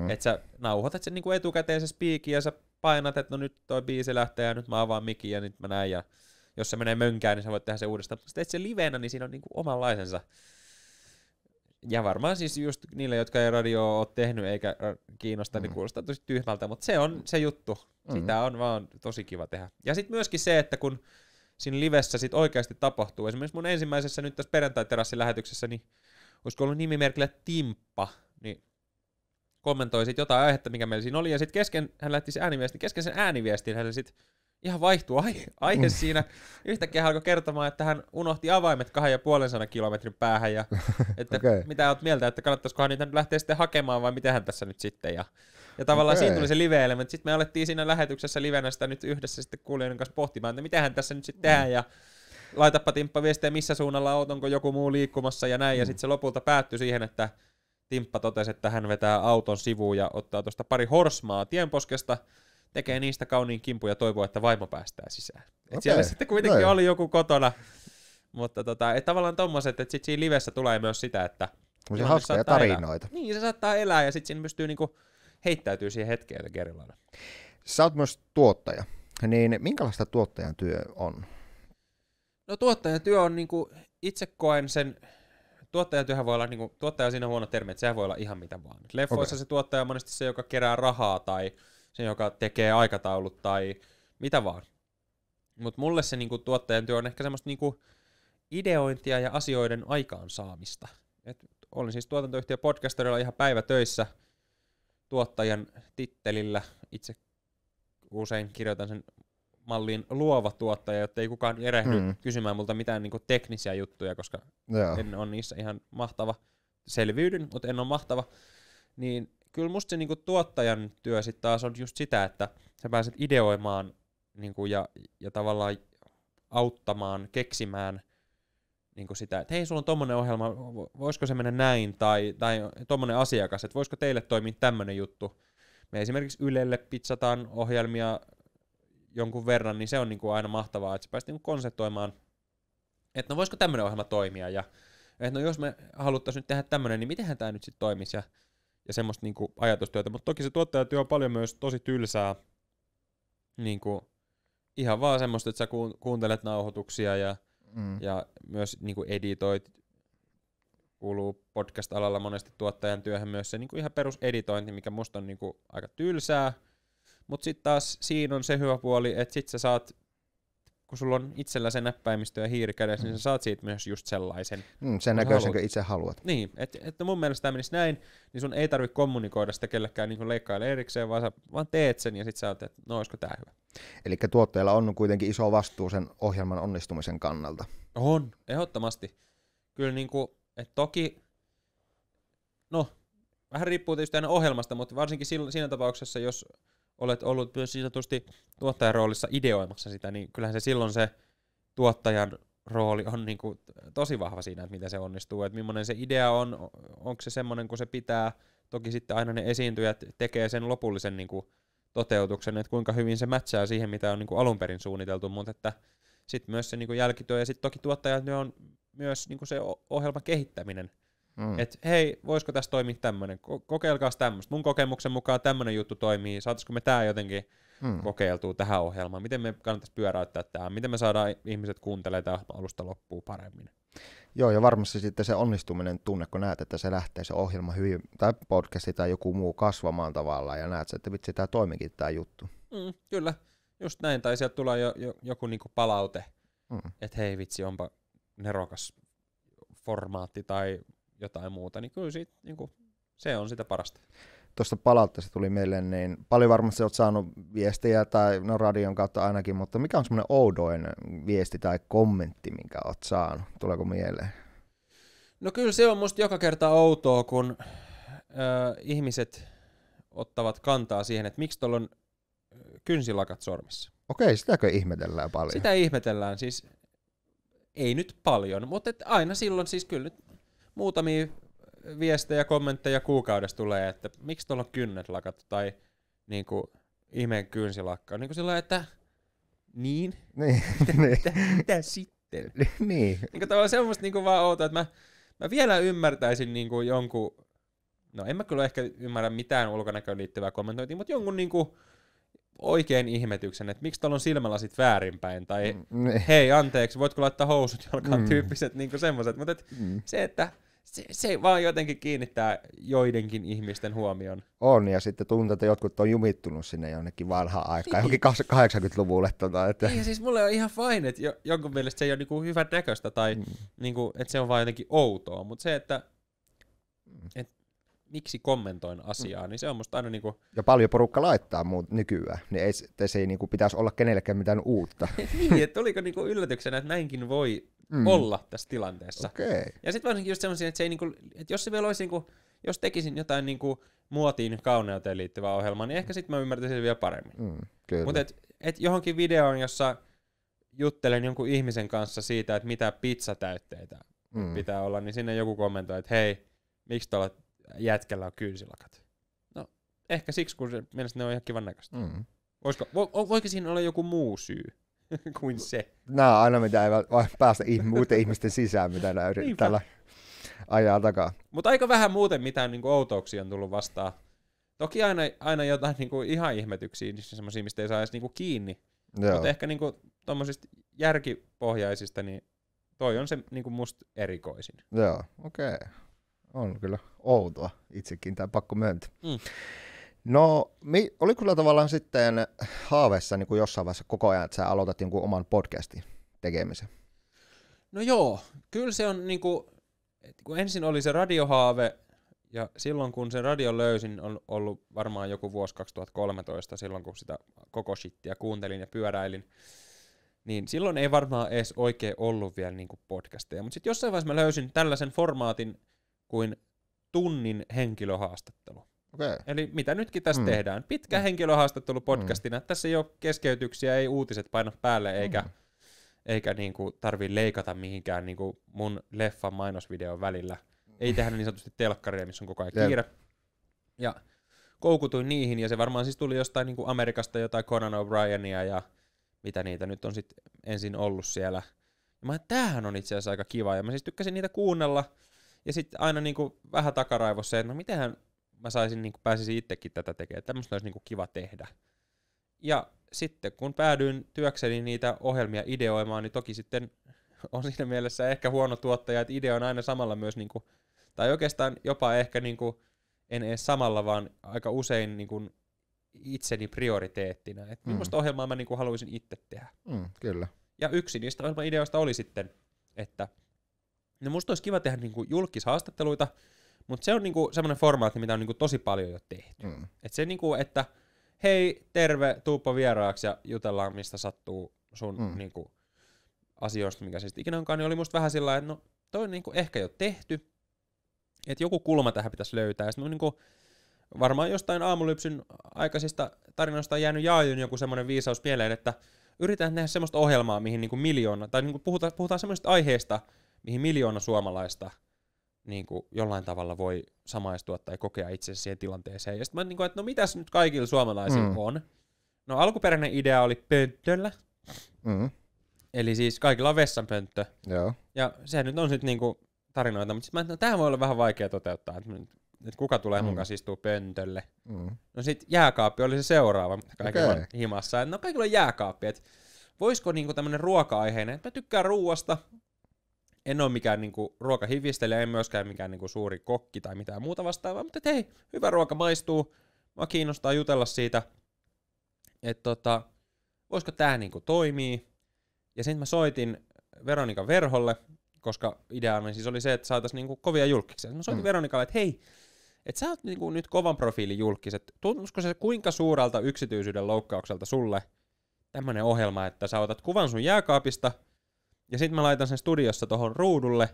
että sä nauhoitat sen niin etukäteen se spiikin ja sä painat, että no nyt toi biisi lähtee ja nyt mä avaan mikin ja nyt mä näin, ja jos se menee mönkään, niin sä voit tehdä se uudestaan. Mutta sä teet sen livenä, niin siinä on niin kuin omanlaisensa. Ja varmaan siis just niille, jotka ei radioa ole tehnyt eikä kiinnosta, niin kuulostaa tosi tyhmältä, mutta se on se juttu. Sitä on vaan tosi kiva tehdä. Ja sitten myöskin se, että kun siinä livessä sit oikeasti tapahtuu, esimerkiksi mun ensimmäisessä nyt tässä perjantai-terassin-lähetyksessä, niin olisiko ollut nimimerkillä Timppa, niin kommentoi sit jotain aihetta, mikä meillä siinä oli, ja sitten kesken hän lähti se ääniviestin, kesken sen ääniviestin hän sitten ihan vaihtui aihe siinä. Yhtäkkiä hän alkoi kertomaan, että hän unohti avaimet 250 kilometrin päähän, ja että mitä olet mieltä, että kannattaisikohan niitä lähteä sitten hakemaan, vai mitenhän tässä nyt sitten. Ja Ja tavallaan siinä tuli se live-elementti. Sitten me alettiin siinä lähetyksessä livenä sitä nyt yhdessä sitten kuulijoiden kanssa pohtimaan, että mitähän tässä nyt sitten tehdään ja laitapa Timppa viestiä, missä suunnalla oot, onko joku muu liikkumassa ja näin. Ja sitten se lopulta päättyi siihen, että Timppa totesi, että hän vetää auton sivuun ja ottaa tuosta pari horsmaa tienposkesta, tekee niistä kauniin kimpun ja toivoo, että vaimo päästää sisään. Et siellä sitten kuitenkin oli joku kotona. Mutta tavallaan tommoset, että sitten siinä livessä tulee myös sitä, että se hauskoja tarinoita. Niin, se saattaa elää ja sitten siinä pystyy niinku heittäytyy siihen hetkeen jotenkin eri lailla. Sä oot myös tuottaja, niin minkälaista tuottajan työ on? No tuottajan työ on niinku, itse koen sen, tuottajan työhän voi olla, niinku, tuottaja siinä on huono termi, että sehän voi olla ihan mitä vaan. Leffoissa se tuottaja on monesti se, joka kerää rahaa tai se, joka tekee aikataulut tai mitä vaan. Mutta mulle se niinku, tuottajan työ on ehkä semmoista niinku, ideointia ja asioiden aikaansaamista. Et olin siis tuotantoyhtiö Podcasterilla ihan päivä töissä tuottajan tittelillä. Itse usein kirjoitan sen malliin luova tuottaja, jotta ei kukaan erehdy kysymään multa mitään niinku teknisiä juttuja, koska en ole niissä ihan mahtava. Selviydyn, mutta en ole mahtava. Niin kyllä musta se niinku tuottajan työ sit taas on just sitä, että sä pääset ideoimaan niinku ja tavallaan auttamaan, keksimään niinku sitä, että hei, sulla on tommonen ohjelma, voisiko se mennä näin, tai tommonen asiakas, että voisiko teille toimia tämmönen juttu. Me esimerkiksi Ylelle pitsataan ohjelmia jonkun verran, niin se on niinku aina mahtavaa, että sä pääset niinku konseptoimaan, että no voisiko tämmönen ohjelma toimia, ja että no jos me haluttaisiin nyt tehdä tämmönen, niin mitenhän tää nyt sitten toimisi, ja semmoista niinku ajatustyötä, mutta toki se tuottajatyö on paljon myös tosi tylsää, niinku ihan vaan semmoista, että sä kuuntelet nauhoituksia ja myös niinku editoit. Kuuluu podcast-alalla monesti tuottajan työhön myös se niinku ihan peruseditointi, mikä musta on niinku aika tylsää. Mutta sitten taas siinä on se hyvä puoli, että sit sä saat, kun sulla on itsellä se näppäimistö ja hiiri kädessä, niin sä saat siitä myös just sellaisen. Sen näköisen, kun itse haluat. Niin, että mun mielestä tämä menisi näin, niin sun ei tarvitse kommunikoida sitä kellekään niin leikkailla erikseen, vaan sä vaan teet sen ja sit sä oot, että no olisiko tää hyvä. Eli tuottajalla on kuitenkin iso vastuu sen ohjelman onnistumisen kannalta. On, ehdottomasti. Kyllä niinku, että toki, no vähän riippuu tietysti aina ohjelmasta, mutta varsinkin siinä tapauksessa, jos olet ollut myös niin sanotusti tuottajan roolissa ideoimassa sitä, niin kyllähän se silloin se tuottajan rooli on niinku tosi vahva siinä, että miten se onnistuu, että millainen se idea on, onko se semmoinen kuin se pitää, toki sitten aina ne esiintyjät tekee sen lopullisen niinku toteutuksen, että kuinka hyvin se matchaa siihen, mitä on niinku alun perin suunniteltu, mutta että sitten myös se niinku jälkityö ja sitten toki tuottajan työ on myös niinku se ohjelman kehittäminen. Että hei, voisiko tässä toimia tämmöinen, kokeilkaas tämmöistä. Mun kokemuksen mukaan tämmöinen juttu toimii, saataisiko me tää jotenkin kokeiltua tähän ohjelmaan, miten me kannattaisi pyöräyttää tämä, miten me saadaan ihmiset kuuntelemaan tämä alusta loppuun paremmin. Joo, ja varmasti sitten se onnistuminen tunne, kun näet, että se lähtee se ohjelma hyvin, tai podcasti tai joku muu kasvamaan tavallaan, ja näet, että vitsi, tämä toimikin tämä juttu. Kyllä, just näin, tai sieltä tulee joku niinku palaute, että hei vitsi, onpa nerokas formaatti tai jotain muuta, niin kyllä siitä, niinku, se on sitä parasta. Tuosta palautteesta tuli mieleen, niin paljon varmasti olet saanut viestejä, tai no radion kautta ainakin, mutta mikä on semmoinen oudoin viesti tai kommentti, minkä olet saanut? Tuleeko mieleen? No kyllä se on musta joka kerta outoa, kun ihmiset ottavat kantaa siihen, että miksi tuolla on kynsilakat sormissa. Okei, sitäkö ihmetellään paljon? Sitä ihmetellään, siis ei nyt paljon, mutta aina silloin siis kyllä nyt muutamia viestejä ja kommentteja kuukaudessa tulee, että miksi tuolla on kynnet lakattu tai niinku ihmeen kynsilakka. Niinku sillä että mitä sitten? Niin. Niinku tavallaan se on musta niinku vaan outoa, että mä vielä ymmärtäisin niinku jonkun, no en mä kyllä ehkä ymmärrä mitään ulkonäköön liittyvää kommentointia, mutta jonkun niinku oikein ihmetyksen, että miksi tuolla on silmälasit väärinpäin, tai hei anteeksi, voitko laittaa housut jalkaan tyyppiset niinku semmoiset, mutta se, että se vaan jotenkin kiinnittää joidenkin ihmisten huomioon. On, ja sitten tuntuu, että jotkut on jumittunut sinne jonnekin vanhaan aikaan, johonkin 80-luvulle. Että... Niin, siis mulle on ihan fine, että jonkun mielestä se ei ole niinku hyvän näköistä, tai niinku, että se on vaan jotenkin outoa, mutta se, että miksi kommentoin asiaa, niin se on musta aina niinku... Ja paljon porukka laittaa nykyään, niin se ei niinku pitäisi olla kenellekään mitään uutta. Niin, että tuliko niinku yllätyksenä, että näinkin voi olla tässä tilanteessa. Okay. Ja sitten varsinkin just semmoisia, että se ei niinku, että jos se vielä olisi niinku jos tekisin jotain niin kuin muotiin kauneuteen liittyvää ohjelmaa, niin ehkä sitten mä ymmärtäisin sen vielä paremmin. Mutta et johonkin videoon, jossa juttelen jonkun ihmisen kanssa siitä, että mitä pizzatäytteitä pitää olla, niin sinne joku kommentoi, että hei, miksi tuolla jätkällä on kyysilakat? No, ehkä siksi, kun se, mielestäni ne on ihan kivan näköistä. Voiko siinä olla joku muu syy kuin se? Nämä on aina, mitä ei päästä muiden ihmisten sisään, mitä nää tällä ajaa takaa. Mutta aika vähän muuten mitään niinku outouksia on tullut vastaan. Toki aina jotain niinku ihan ihmetyksiä, niin semmoisia, mistä ei saa edes niinku kiinni. Mutta ehkä niinku tommosista järkipohjaisista, niin toi on se niinku musta erikoisin. Joo, okei. On kyllä outoa itsekin, tämä pakko myöntää. No, oliko sulla tavallaan sitten haaveessa niin kuin jossain vaiheessa koko ajan, että sä aloitat jonkun oman podcastin tekemisen? No joo, kyllä se on niinku, kun ensin oli se radiohaave, ja silloin kun sen radion löysin, on ollut varmaan joku vuosi 2013, silloin kun sitä koko shittiä kuuntelin ja pyöräilin, niin silloin ei varmaan edes oikein ollut vielä niinku podcasteja, mutta sitten jossain vaiheessa mä löysin tällaisen formaatin kuin tunnin henkilöhaastattelu. Okay. Eli mitä nytkin tässä tehdään? Pitkä henkilöhaastattelu podcastina. Tässä ei ole keskeytyksiä, ei uutiset paina päälle, eikä niinku tarvii leikata mihinkään niinku mun leffan mainosvideon välillä. Ei tehdä niin sanotusti telkkaria, missä on koko ajan kiire. Ja koukutuin niihin, ja se varmaan siis tuli jostain niinku Amerikasta jotain Conan O'Brienia ja mitä niitä nyt on sitten ensin ollut siellä. Ja mä tämähän on itse asiassa aika kiva, ja mä siis tykkäsin niitä kuunnella, ja sitten aina niinku vähän takaraivossa se, että no mitenhän mä pääsisin itsekin tätä tekemään, tämmöistä olisi niinku kiva tehdä. Ja sitten kun päädyin työkseni niitä ohjelmia ideoimaan, niin toki sitten on siinä mielessä ehkä huono tuottaja, että idea on aina samalla myös, niinku, tai oikeastaan jopa ehkä niinku, en edes samalla, vaan aika usein niinku, itseni prioriteettina, että millaista ohjelmaa mä niinku haluaisin itse tehdä. Kyllä. Ja yksi niistä ohjelmaideoista oli sitten, että no musta olisi kiva tehdä niinku julkishaastatteluita, mutta se on niinku semmoinen formaatti, mitä on niinku tosi paljon jo tehty. Et se niinku, että hei, terve, tuuppa vieraaksi ja jutellaan, mistä sattuu sun niinku asioista, mikä se sitten ikinä onkaan, niin oli musta vähän sillä että no toi on niinku ehkä jo tehty, että joku kulma tähän pitäisi löytää. Ja sitten niinku, varmaan jostain Aamulypsyn aikaisista tarinoista on jäänyt Jaajun joku semmoinen viisaus mieleen, että yritetään tehdä semmoista ohjelmaa, mihin niinku miljoona, tai niinku puhutaan semmoista aiheesta, mihin miljoona suomalaista niinku jollain tavalla voi samaistua tai kokea itsensä siihen tilanteeseen. Ja sitten mä niinku, että no mitäs nyt kaikilla suomalaisilla on? No alkuperäinen idea oli pönttöllä. Eli siis kaikilla on vessanpönttö. Joo. Ja se nyt on sitten niinku tarinoita, mutta sitten mä ajattelin, tämähän voi olla vähän vaikea toteuttaa, että kuka tulee mun kanssa istuu pöntölle. No sit jääkaappi oli se seuraava, kaikilla on himassa. No kaikilla on jääkaappi, että voisiko niinku tämmönen ruoka-aiheinen, että mä tykkään ruuasta, en ole mikään niinku ruokahivistelijä, en myöskään mikään niinku suuri kokki tai mitään muuta vastaavaa, mutta hei, hyvä ruoka maistuu, mä kiinnostaa jutella siitä, että voisiko tää niinku toimii. Ja sitten mä soitin Veronika Verholle, koska ideana siis oli se, että saataisiin niinku kovia julkkisia. Mä soitin Veronikalle, että hei, että sä oot niinku nyt kovan profiilin julkkiset. Tuntuisiko se kuinka suurelta yksityisyyden loukkaukselta sulle tämmönen ohjelma, että sä otat kuvan sun jääkaapista, ja sitten mä laitan sen studiossa tohon ruudulle,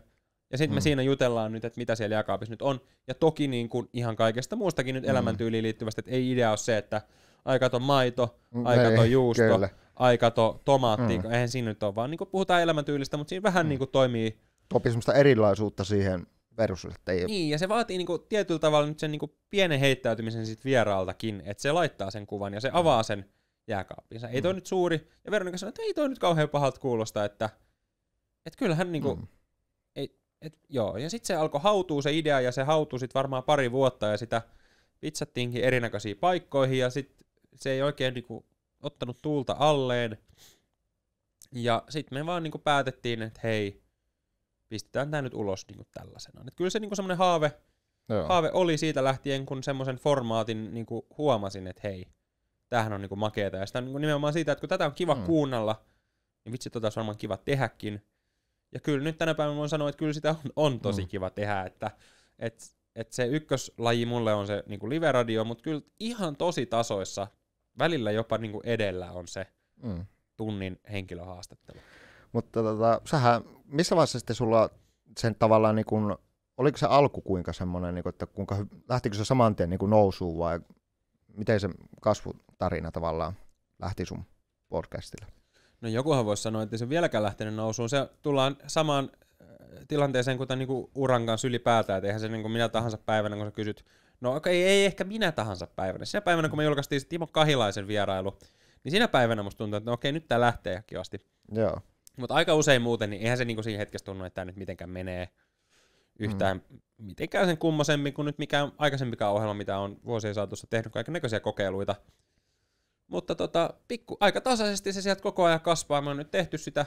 ja sitten me siinä jutellaan nyt, että mitä siellä jääkaapissa nyt on. Ja toki niin kuin ihan kaikesta muustakin nyt elämäntyyliin liittyvästi, että ei idea ole se, että ai kato maito, ai kato juusto, kyllä. Ai kato tomaatti, eihän siinä nyt ole, vaan niin kuin puhutaan elämäntyylistä, mutta siinä vähän niin kuin toimii. Topii semmoista erilaisuutta siihen versus, että ei. Niin, ja se vaatii niin kuin tietyllä tavalla nyt sen niin kuin pienen heittäytymisen sit vieraaltakin, että se laittaa sen kuvan ja se avaa sen jääkaapinsa. Ei toi nyt suuri, ja Veronika sanoi, että ei toi nyt kauhean pahalta kuulosta, että kyllähän niinku, joo, ja sitten se alkoi hautua se idea, ja se hautui sitten varmaan pari vuotta, ja sitä pitsattiinkin erinäköisiin paikkoihin, ja sitten se ei oikein niinku ottanut tuulta alleen, ja sitten me vaan niinku päätettiin, että hei, pistetään tää nyt ulos niinku tällaisena. Et kyllä se niinku semmoinen haave oli siitä lähtien, kun semmoisen formaatin niinku huomasin, että hei, tämähän on niinku makeeta, ja sitä on niinku nimenomaan siitä, että kun tätä on kiva kuunnella, niin vitsi, tota olisi varmaan kiva tehdäkin. Ja kyllä nyt tänä päivänä voin sanoa, että kyllä sitä on tosi kiva tehdä, että se ykköslaji mulle on se niinku live-radio, mutta kyllä ihan tosi tasoissa, välillä jopa niinku edellä on se tunnin henkilöhaastattelu. Mutta sähän, missä vaiheessa sitten sulla sen tavallaan niin kuin oliko se alku kuinka semmoinen, niin että lähtikö se saman tien niin nousuun vai miten se kasvutarina tavallaan lähti sun podcastilla? No jokuhan voisi sanoa, että se vieläkään lähtenyt nousuun. Se tullaan samaan tilanteeseen kuin tämän niin uran kanssa ylipäätään, että eihän se niin minä tahansa päivänä, kun sä kysyt, no okei, ei ehkä minä tahansa päivänä. Siinä päivänä, kun me julkaistiin se Timo Kahilaisen vierailu, niin siinä päivänä musta tuntuu, että no okei, nyt tää lähtee kivasti. Joo. Mutta aika usein muuten, niin eihän se niin siinä hetkessä tunnu, että tämä nyt mitenkään menee yhtään mitenkään sen kummosemmin kuin nyt mikään aikaisempikaan ohjelma, mitä on vuosien saatossa tehnyt kaikennäköisiä kokeiluita. Mutta aika tasaisesti se sieltä koko ajan kasvaa. Me on nyt tehty sitä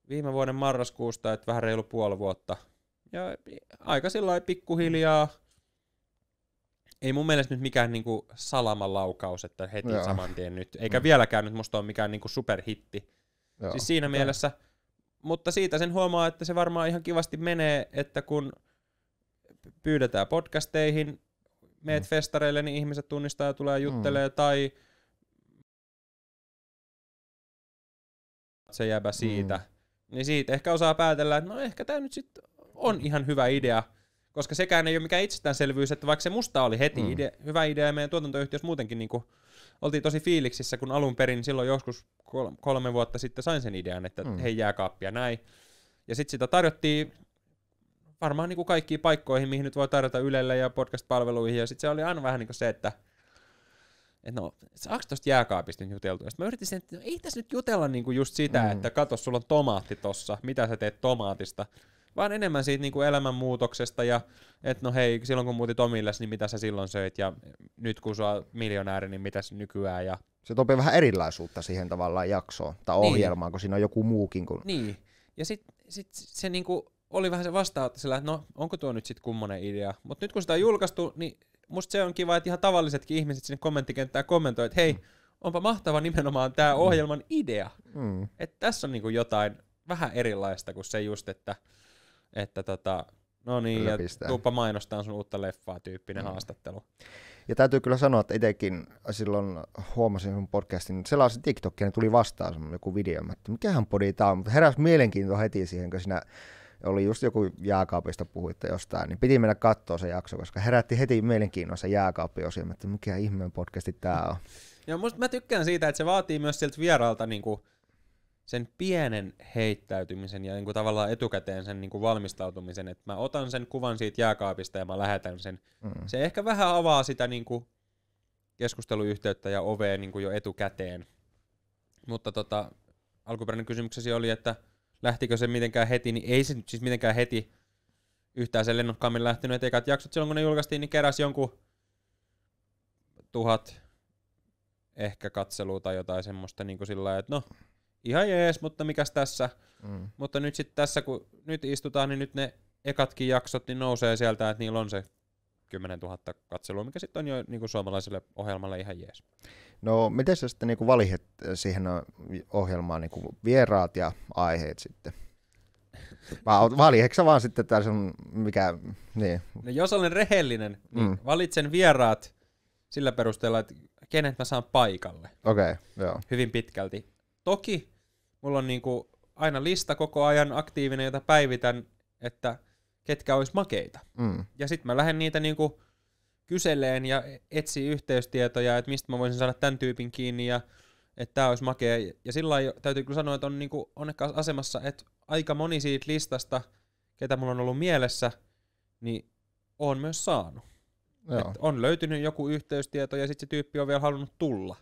viime vuoden marraskuusta, että vähän reilu puoli vuotta. Ja aika sillä pikkuhiljaa. Ei mun mielestä nyt mikään niinku salamalaukaus, että heti saman tien nyt. Eikä vieläkään nyt musta ole mikään niinku superhitti. Joo. Siis siinä mielessä. Mutta siitä sen huomaa, että se varmaan ihan kivasti menee, että kun pyydetään podcasteihin, meet festareille, niin ihmiset tunnistaa ja tulee juttelee, tai se jäbä siitä. Niin siitä ehkä osaa päätellä, että no ehkä tämä nyt sitten on ihan hyvä idea, koska sekään ei ole mikään itsestäänselvyys, että vaikka se musta oli heti hyvä idea, ja meidän tuotantoyhtiössä muutenkin niin kuin oltiin tosi fiiliksissä, kun alun perin silloin joskus 3 vuotta sitten sain sen idean, että hei, jääkaappia näin. Ja sitten sitä tarjottiin varmaan niin kuin kaikkiin paikkoihin, mihin nyt voi tarjota Ylelle ja podcast-palveluihin, ja sitten se oli aina vähän niin kuin se, että no, saako tuosta jääkaapista nyt juteltua? Sitten mä yritin sen, että no, ei tässä nyt jutella niin kuin just sitä, että katso, sulla on tomaatti tossa, mitä sä teet tomaatista, vaan enemmän siitä niin kuin elämänmuutoksesta ja että no hei, silloin kun muutit omilles, niin mitä sä silloin söit ja nyt kun sä oot miljonääri, niin mitäs nykyään. Ja se topii vähän erilaisuutta siihen tavallaan jaksoon tai ohjelmaan, kun siinä on joku muukin kuin. Niin, ja sit se niinku oli vähän se vastaanotto sillä, että no onko tuo nyt sit kummonen idea. Mutta nyt kun sitä on julkaistu, niin musta se on kiva, että ihan tavallisetkin ihmiset sinne kommenttikenttään kommentoi, että hei, onpa mahtava nimenomaan tää ohjelman idea. Että tässä on niinku jotain vähän erilaista kuin se just, että no niin, ja tuuppa mainostaa sun uutta leffaa -tyyppinen haastattelu. Ja täytyy kyllä sanoa, että itsekin silloin huomasin sun podcastin, selasin TikTokia, niin tuli vastaan joku video, että mikähän podi tää on, mutta heräsi mielenkiintoa heti siihen, kun siinä oli just joku jääkaapista puhuitte jostain, niin piti mennä katsoa se jakso, koska herätti heti mielenkiinnoa se jääkaappi-osio, että mikä ihmeen podcasti tää on. Ja mä tykkään siitä, että se vaatii myös sieltä vieraalta niinku sen pienen heittäytymisen ja niinku tavallaan etukäteen sen niinku valmistautumisen, että mä otan sen kuvan siitä jääkaapista ja mä lähetän sen. Se ehkä vähän avaa sitä niinku keskusteluyhteyttä ja ovea niinku jo etukäteen. Mutta alkuperäinen kysymyksesi oli, että lähtikö se mitenkään heti, niin ei se nyt siis mitenkään heti yhtään sen lennokkaammin lähtenyt. Et ekat jaksot silloin kun ne julkaistiin, niin keräsi jonkun 1000 ehkä katselua tai jotain semmoista niinku sillä lailla, että no ihan jees, mutta mikäs tässä. Mutta nyt sitten tässä, kun nyt istutaan, niin nyt ne ekatkin jaksot niin nousee sieltä, että niillä on se 10 000 katselua, mikä sitten on jo niin kuin suomalaiselle ohjelmalle ihan jees. No, miten sä sitten niin valihet siihen ohjelmaan niin vieraat ja aiheet sitten? Valiheksä sä vaan sitten tässä on mikä, niin. No, jos olen rehellinen, niin valitsen vieraat sillä perusteella, että kenet mä saan paikalle. Okei, joo. Hyvin pitkälti. Toki mulla on niinku aina lista koko ajan aktiivinen, jota päivitän, että ketkä olisi makeita. Ja sitten mä lähden niitä niinku kyseleen ja etsin yhteystietoja, että mistä mä voisin saada tämän tyypin kiinni ja että tää olisi makea. Ja sillä lailla täytyy kyllä sanoa, että on niinku onnekkaassa asemassa, että aika moni siitä listasta, ketä mulla on ollut mielessä, niin on myös saanut. On löytynyt joku yhteystieto ja sitten se tyyppi on vielä halunnut tulla.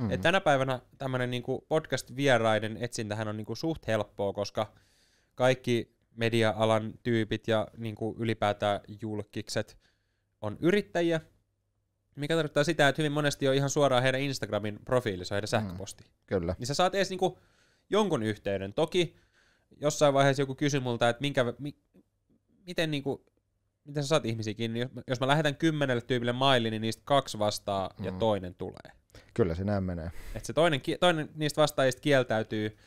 Et tänä päivänä tämmöinen niinku podcast-vieraiden etsintähän on niinku suht helppoa, koska kaikki media-alan tyypit ja niinku ylipäätään julkikset on yrittäjiä, mikä tarkoittaa sitä, että hyvin monesti on ihan suoraan heidän Instagramin profiilissa, heidän sähköposti. Kyllä. Niin sä saat edes niinku jonkun yhteyden. Toki jossain vaiheessa joku kysyi multa, että miten sä saat ihmisiä kiinni. Jos mä lähetän 10 tyypille mailiin, niin niistä 2 vastaa ja toinen tulee. Kyllä se näin menee. Että se toinen niistä vastaajista kieltäytyy,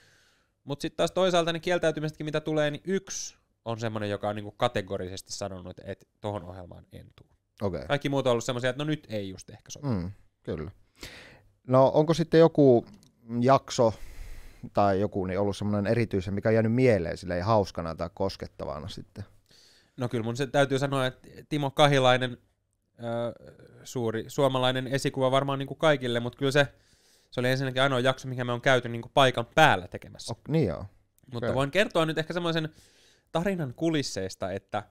mutta sitten taas toisaalta ne kieltäytymisetkin, mitä tulee, niin 1 on semmoinen, joka on niinku kategorisesti sanonut, että tohon ohjelmaan en tuu. Okay. Kaikki muut on ollut semmoisia, että no nyt ei just ehkä sovi. Kyllä. No onko sitten joku jakso tai joku niin ollut semmoinen erityisen, mikä on jäänyt mieleen silleen hauskana tai koskettavana sitten? No kyllä mun se täytyy sanoa, että Timo Kahilainen, suuri suomalainen esikuva varmaan niin kuin kaikille, mutta kyllä se oli ensinnäkin ainoa jakso, mikä me on käyty niin kuin paikan päällä tekemässä. Niin joo. Mutta Okay. voin kertoa nyt ehkä semmoisen tarinan kulisseista, että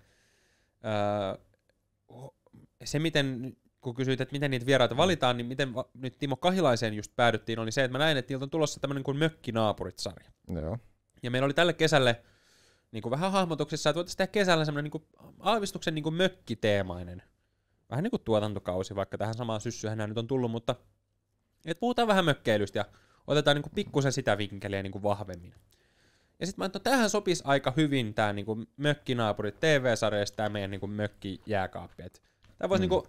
se miten, kun kysyit, että miten niitä vieraita valitaan, niin miten nyt Timo Kahilaiseen just päädyttiin, oli se, että mä näin, että niiltä on tulossa tämmöinen kuin Mökkinaapurit-sarja. Joo. Ja meillä oli tälle kesälle niin kuin vähän hahmotuksessa, että voitaisiin tehdä kesällä semmoinen niin kuin aavistuksen niin kuin mökkiteemainen. Vähän niin kuin tuotantokausi, vaikka tähän samaan syssyhän nämä nyt on tullut, mutta että puhutaan vähän mökkeilystä ja otetaan niin kuin pikkusen sitä vinkeliä niin kuin vahvemmin. Ja sitten mä ajattelin, että tämähän sopisi aika hyvin tämä niin kuin Mökkinaapurit TV-sarjasta tämä meidän niin kuin mökkijääkaappi. Tämä voisi niin kuin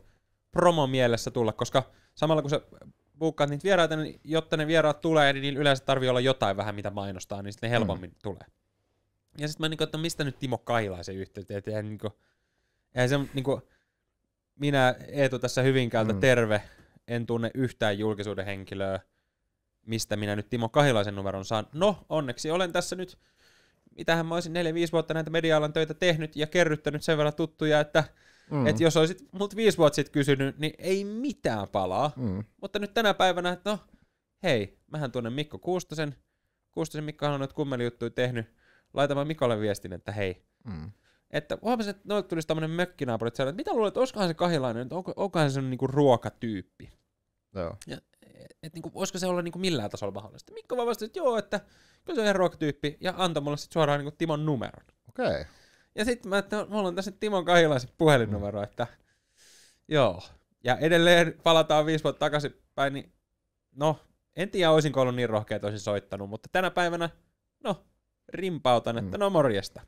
promo mielessä tulla, koska samalla kun sä buukkaat niitä vieraita, niin jotta ne vieraat tulee, niin niillä yleensä tarvii olla jotain vähän, mitä mainostaa, niin sitten ne helpommin tulee. Ja sitten mä niin kuin, että mistä nyt Timo Kahilaisen yhteyteen, että eihän se niin kuin, minä Eetu tässä Hyvinkäältä terve, en tunne yhtään julkisuuden henkilöä, mistä minä nyt Timo Kahilaisen numeron saan. No, onneksi olen tässä nyt, mitähän mä olisin 4-5 vuotta näitä media-alan töitä tehnyt ja kerryttänyt sen verran tuttuja, että et jos olisit mut 5 vuotta sitten kysynyt, niin ei mitään palaa. Mutta nyt tänä päivänä, että no, hei, mähän tunnen Mikko Kuustosen. Kuustosen Mikkohan on noita kummelijuttuja tehnyt. Laitamaan Mikolle viestin, että hei. Että huomasin, että noilta tulisi tämmönen mökkinaapurit, että mitä luulet, olisikohan se Kahilainen, että onkohan se niinku ruokatyyppi? Joo. Ja, että niinku, olisiko se olla niinku millään tasolla mahdollista? Mikko vaan vastasi, että joo, että kyllä se on ihan ruokatyyppi, ja antoi mulle sitten suoraan niinku Timon numeron. Okei. Okay. Ja sitten mä, että mulla on tässä Timon Kahilaisen puhelinnumero, että joo. Ja edelleen palataan 5 vuotta takaisinpäin, niin no, en tiedä, olisinko ollut niin rohkea, että olisin soittanut, mutta tänä päivänä, no, rimpautan, että no morjesta.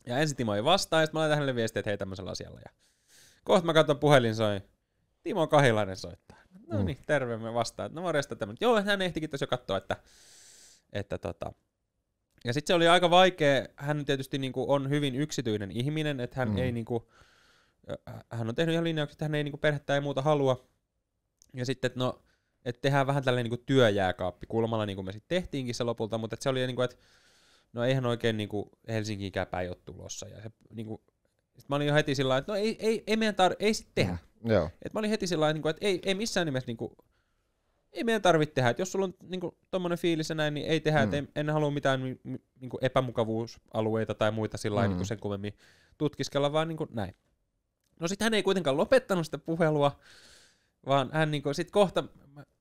Ja ensin Timo ei vastaa, ja sitten mä laitan hänelle viestiä, että hei tämmöisellä asialla. Ja kohta mä katson puhelin soi, Timo Kahilainen soittaa. No niin, terve, me vastaan, että no morjesta tämmöinen. Joo, hän ehtikin tuossa jo katsoa, että ja sitten se oli aika vaikea, hän tietysti niinku on hyvin yksityinen ihminen, että hän ei niinku, hän on tehnyt ihan linjauksia, että hän ei niinku perhettä ei muuta halua. Ja sitten, että no, että tehdään vähän tällainen niinku työjääkaappi kulmalla, niin kuin me sitten tehtiinkin se lopulta, mutta se oli niinku, että no eihän oikein niinku Helsinkiinkään päin ole tulossa. Ja se, niinku, sit mä olin jo heti sillä lailla, että no ei meidän ei sit tehdä. Joo. Et mä olin heti sillä lailla, että ei missään nimessä niinku, ei meidän tarvitse tehdä. Et jos sulla on niinku tommonen fiilis ja näin, niin ei tehdä. Et en halua mitään niinku epämukavuusalueita tai muita sillä lailla niinku sen kummemmin tutkiskella, vaan niinku näin. No sit hän ei kuitenkaan lopettanut sitä puhelua, vaan hän niinku sit kohta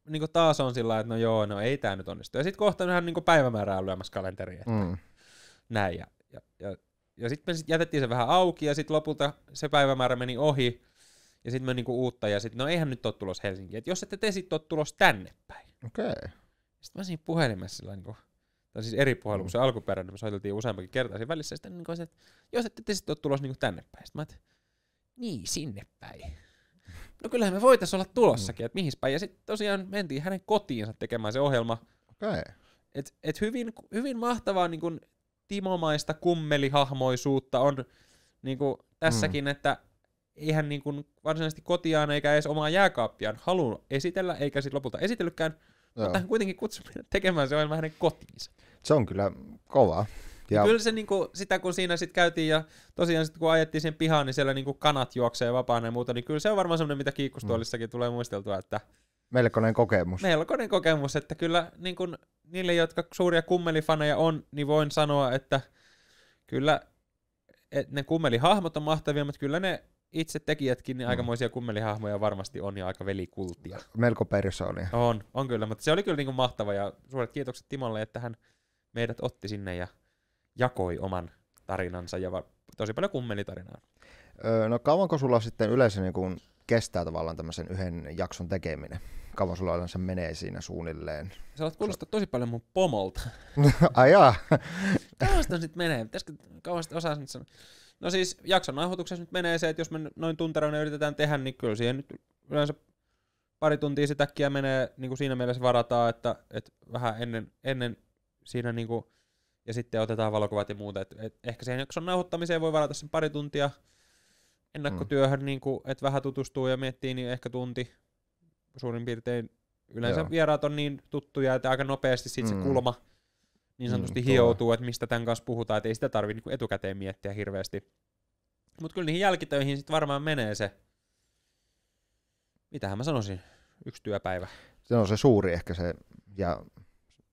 niinku taas on sillä lailla, että no joo, no ei tää nyt onnistu. Ja sit kohta hän niinku päivämäärää on lyömässä kalenteriin, että näin. Ja sitten me jätettiin se vähän auki, ja sitten lopulta se päivämäärä meni ohi, ja sitten me niinku uutta, ja sitten no eihän nyt ole tulos Helsinkiin, että jos ette te sitten ole tulos tänne päin. Okei. Okay. Sitten mä siinä puhelimessa sillä niinku, tai siis eri puhelu, kun se alkuperäinen, me soiteltiin useammankin kertaa siinä välissä, ja sitten niinku että jos ette te sitten ole tulos niinku tänne päin. Sitten mä että niin, sinne päin. No kyllähän me voitaisiin olla tulossakin, että mihin päin. Ja sitten tosiaan mentiin hänen kotiinsa tekemään se ohjelma. Okei. Okay. Et hyvin mahtavaa niinku timomaista kummelihahmoisuutta on niinku tässäkin, että eihän niinku varsinaisesti kotiaan eikä edes omaa jääkaappiaan halunnut esitellä, eikä sitten lopulta esitellytkään, mutta hän kuitenkin kutsui tekemään se ohjelma hänen kotiinsa. Se on kyllä kova. Ja kyllä se niinku, sitä kun siinä sitten käytiin ja tosiaan sit kun ajettiin sen pihaan, niin siellä niinku kanat juoksee vapaana ja muuta, niin kyllä se on varmaan semmoinen, mitä kiikkustuolissakin tulee muisteltua, että melkoinen kokemus. Melkoinen kokemus, että kyllä niin kuin niille, jotka suuria kummelifaneja on, niin voin sanoa, että kyllä ne kummelihahmot on mahtavia, mutta kyllä ne itse tekijätkin niin aikamoisia kummelihahmoja varmasti on ja aika velikultia. Melko persoonia. On kyllä, mutta se oli kyllä niin kuin mahtava ja suuret kiitokset Timolle, että hän meidät otti sinne ja jakoi oman tarinansa ja tosi paljon kummelitarinaa. No kauanko sulla sitten yleensä niin kuin kestää tavallaan tämmöisen yhden jakson tekeminen? Kauan sulla yleensä menee siinä suunnilleen? Sä olet kuulostaa tosi paljon mun pomolta. Ai jaa. Kauan sitä sitten menee? Pitäisikö kauan sitä osaa sanoa? No siis jakson nauhoituksessa nyt menee se, että jos me noin tunteroina yritetään tehdä, niin kyllä siihen nyt yleensä pari tuntia sitäkkiä menee, niin kuin siinä mielessä varataan, että vähän ennen siinä niin kuin, ja sitten otetaan valokuvat ja muuta. Et ehkä siihen jakson nauhoittamiseen voi varata sen pari tuntia ennakkotyöhön, niin kuin, että vähän tutustuu ja miettii, niin ehkä tunti suurin piirtein. Yleensä vieraat on niin tuttuja, että aika nopeasti sit se kulma niin sanotusti hioutuu, että mistä tämän kanssa puhutaan, että ei sitä tarvitse niin etukäteen miettiä hirveästi. Mutta kyllä niihin jälkitöihin sitten varmaan menee se, mitähän mä sanoisin, 1 työpäivä. Se on se suuri ehkä se, ja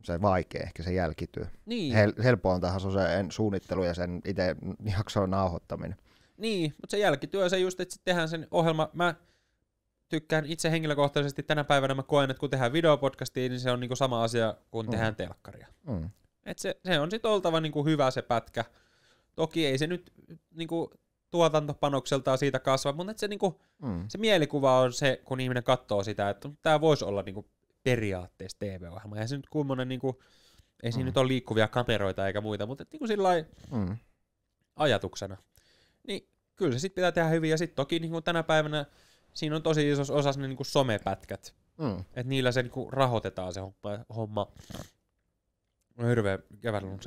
se vaikea ehkä se jälkityö. Niin. Helpointahan se on se suunnittelu ja sen itse jakson nauhoittaminen. Niin, mutta se jälkityö se just, että sitten tehdään sen ohjelma. Mä tykkään itse henkilökohtaisesti tänä päivänä, mä koen, että kun tehdään videopodcastia, niin se on niinku sama asia kuin tehdään telkkaria. Et se on sitten oltava niinku hyvä se pätkä. Toki ei se nyt niinku tuotantopanokseltaan siitä kasva, mutta se, niinku, se mielikuva on se, kun ihminen katsoo sitä, että tämä voisi olla niinku periaatteessa TV-ohjelma. Ja se nyt kummonen, niinku, ei siinä nyt ole liikkuvia kameroita eikä muita, mutta niinku sillai ajatuksena. Niin kyllä se sitten pitää tehdä hyvin. Ja sitten toki niinku tänä päivänä siinä on tosi isossa osassa ne niinku somepätkät. Että niillä se niinku rahoitetaan se homma. On hirveä kävellyn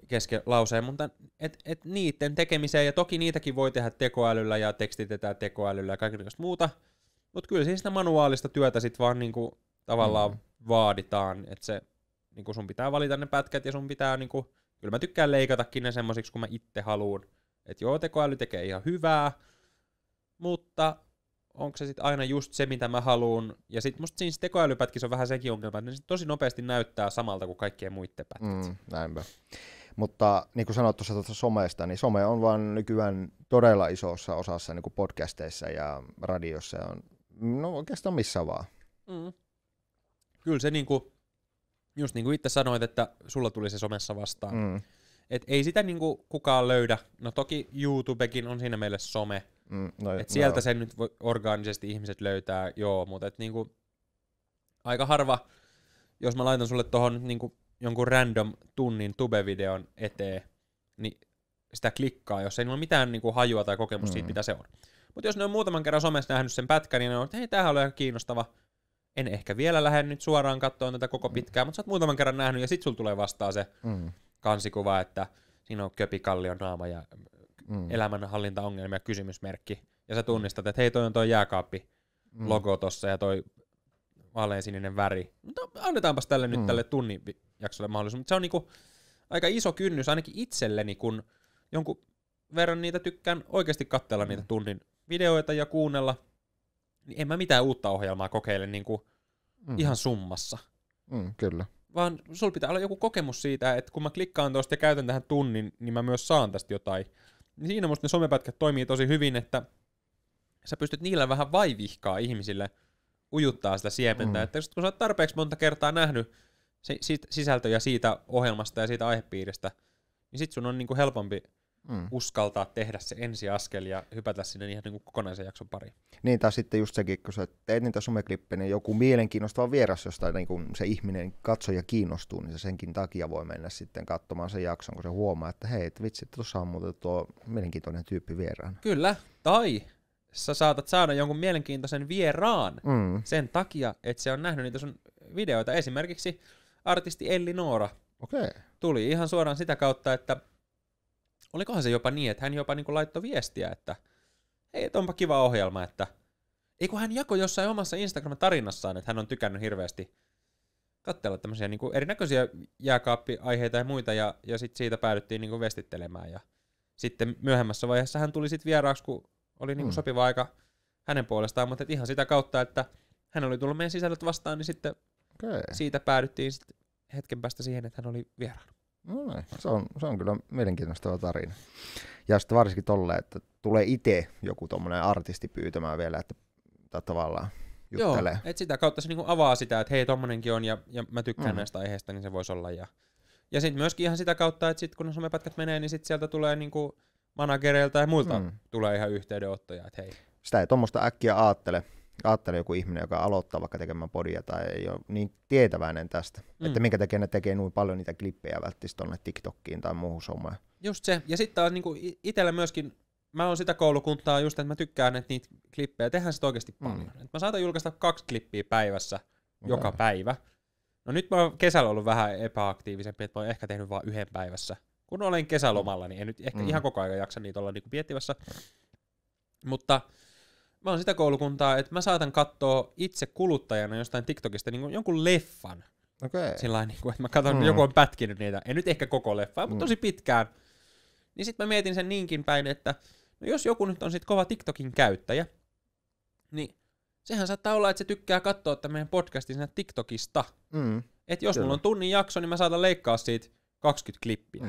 kesken lauseen, mutta et niiden tekemiseen, ja toki niitäkin voi tehdä tekoälyllä ja tekstitetään tekoälyllä ja kaikenlaista muuta, mutta kyllä siinä sitä manuaalista työtä sit vaan niinku tavallaan vaaditaan, että se niinku sun pitää valita ne pätkät ja sun pitää niinku, kyllä mä tykkään leikatakin ne semmosiksi, kun mä itse haluun, että joo, tekoäly tekee ihan hyvää, mutta onko se sitten aina just se, mitä mä haluun, ja sitten musta siinä tekoälypätkissä on vähän sekin ongelma, että ne sit tosi nopeasti näyttää samalta kuin kaikkien muiden pätkät. Näinpä. Mutta niin kuin sanoit tuossa somesta, niin some on vaan nykyään todella isossa osassa niin kuin podcasteissa ja radiossa. No oikeastaan missä vaan. Kyllä se niinku, just niin kuin itse sanoit, että sulla tuli se somessa vastaan. Et ei sitä niinku kukaan löydä. No toki YouTubekin on siinä meille some. Sieltä sen nyt voi orgaanisesti ihmiset löytää, joo, mutta et niinku, aika harva, jos mä laitan sulle tohon niinku jonkun random tunnin tube-videon eteen, niin sitä klikkaa, jos ei ole mitään niinku hajua tai kokemusta siitä, mitä se on. Mutta jos ne on muutaman kerran somessa nähnyt sen pätkän, niin ne on, että hei, tämähän oli ihan kiinnostava. En ehkä vielä lähde nyt suoraan katsomaan tätä koko pitkään, mutta sä oot muutaman kerran nähnyt, ja sit sulla tulee vastaan se kansikuva, että siinä on Köpi-Kallion naama ja elämänhallintaongelmia kysymysmerkki. Ja sä tunnistat, että hei, toi on toi jääkaappi-logo tossa ja toi vaaleansininen väri. No, annetaanpas tälle nyt tälle tunnin jaksolle mahdollisuus. Mutta se on niinku aika iso kynnys ainakin itselleni, kun jonkun verran niitä tykkään oikeasti katsella niitä tunnin videoita ja kuunnella. Niin en mä mitään uutta ohjelmaa kokeile niinku ihan summassa. Kyllä. Vaan sulla pitää olla joku kokemus siitä, että kun mä klikkaan tuosta ja käytän tähän tunnin, niin mä myös saan tästä jotain. Niin siinä musta ne somepätkät toimii tosi hyvin, että sä pystyt niillä vähän vaivihkaa ihmisille ujuttaa sitä siementä. Että kun sä oot tarpeeksi monta kertaa nähnyt sisältöjä siitä ohjelmasta ja siitä aihepiiristä, niin sit sun on niinku helpompi uskaltaa tehdä se ensiaskel ja hypätä sinne ihan niinku kokonaisen jakson pariin. Niin, tai sitten just sekin, kun sä teet niitä someklippejä, niin joku mielenkiinnostava vieras, josta niin kun se ihminen katsoja kiinnostuu, niin se senkin takia voi mennä sitten katsomaan sen jakson, kun se huomaa, että hei, et vitsi, tuossa on muuten tuo mielenkiintoinen tyyppi vieraana. Kyllä, tai sä saatat saada jonkun mielenkiintoisen vieraan sen takia, että se on nähnyt niitä sun videoita. Esimerkiksi artisti Elli Noora tuli ihan suoraan sitä kautta, että olikohan se jopa niin, että hän jopa niin kuin laittoi viestiä, että hei, onpa kiva ohjelma, että eikö hän jakoi jossain omassa Instagram-tarinassaan, että hän on tykännyt hirveästi katsella tämmöisiä niin kuin erinäköisiä jääkaappiaiheita ja muita, ja sitten siitä päädyttiin niin kuin vestittelemään. Ja sitten myöhemmässä vaiheessa hän tuli sitten vieraaksi, kun oli niin kuin sopiva aika hänen puolestaan, mutta ihan sitä kautta, että hän oli tullut meidän sisällöt vastaan, niin sitten siitä päädyttiin sitten hetken päästä siihen, että hän oli vieraana. No näin. Se on kyllä mielenkiinnostava tarina. Ja sitten varsinkin tolleen, että tulee itse joku tommonen artisti pyytämään vielä, että tavallaan juttelee. Joo, että sitä kautta se niinku avaa sitä, että hei, tommonenkin on ja mä tykkään näistä aiheista, niin se voisi olla. Ja sitten myöskin ihan sitä kautta, että sit kun ne somepätkät menee, niin sit sieltä tulee niinku managereilta ja muilta tulee ihan yhteydenottoja, että hei. Sitä ei tuommoista äkkiä aattele joku ihminen, joka aloittaa vaikka tekemään podia tai ei ole niin tietäväinen tästä, että minkä takia ne tekee noin paljon niitä klippejä välttämättä tuonne TikTokiin tai muuhun sommaan. Just se, ja sitten taas niinku itsellä myöskin, mä oon sitä koulukuntaa just, että mä tykkään, että niitä klippejä tehdään sitä oikeasti paljon. Et mä saatan julkaista 2 klippiä päivässä joka päivä. No nyt mä oon kesällä ollut vähän epäaktiivisempi, että mä oon ehkä tehnyt vaan 1 päivässä. Kun olen kesälomalla, niin en nyt ehkä ihan koko ajan jaksa niitä olla niinku miettivässä. Mutta mä oon sitä koulukuntaa, että mä saatan katsoa itse kuluttajana jostain TikTokista niin jonkun leffan. Sillain, niin kuin, että mä katson, joku on pätkinyt niitä. En nyt ehkä koko leffaa, mutta tosi pitkään. Niin sit mä mietin sen niinkin päin, että No jos joku nyt on sit kova TikTokin käyttäjä, niin sehän saattaa olla, että se tykkää katsoa tämän meidän podcastin siinä TikTokista. Että jos mulla on tunnin jakso, niin mä saatan leikkaa siitä 20 klippiä.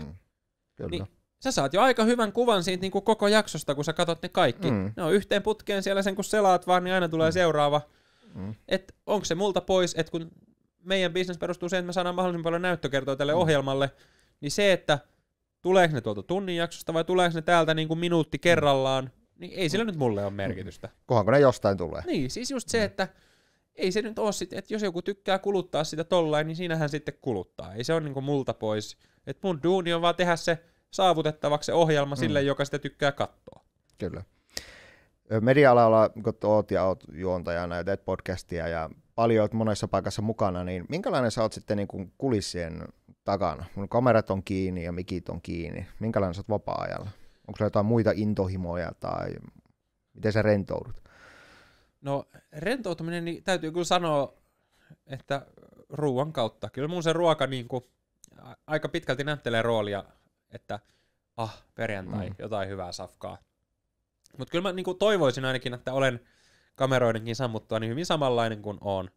Niin sä saat jo aika hyvän kuvan siitä niin kuin koko jaksosta, kun sä katot ne kaikki. Ne on yhteen putkeen siellä sen, kun selaat vaan, niin aina tulee seuraava. Että onko se multa pois, että kun meidän business perustuu siihen, että me saadaan mahdollisimman paljon näyttökertoa tälle ohjelmalle, niin se, että tuleeko ne tuolta tunnin jaksosta vai tuleeko ne täältä niin kuin minuutti kerrallaan, niin ei sillä nyt mulle ole merkitystä. Kunhan ne jostain tulee. Niin, siis just se, että ei se nyt ole sitten, että jos joku tykkää kuluttaa sitä tollain, niin siinähän sitten kuluttaa. Ei se ole niin kuin multa pois. Että mun duuni on vaan tehdä se saavutettavaksi se ohjelma sille, joka sitä tykkää katsoa. Kyllä. Media-alalla, kun oot juontajana ja teet podcastia ja paljon oot monessa paikassa mukana, niin minkälainen sä oot sitten niin kuin kulissien takana? Mun kamerat on kiinni ja mikit on kiinni. Minkälainen sä oot vapaa-ajalla? Onko sulla jotain muita intohimoja tai miten sä rentoudut? No rentoutuminen, niin täytyy kyllä sanoa, että ruuan kautta. Kyllä mun se ruoka niin kuin aika pitkälti näyttelee roolia, että perjantai, jotain hyvää safkaa. Mutta kyllä mä niin kuin toivoisin ainakin, että olen kameroidenkin sammuttua niin hyvin samanlainen kuin on.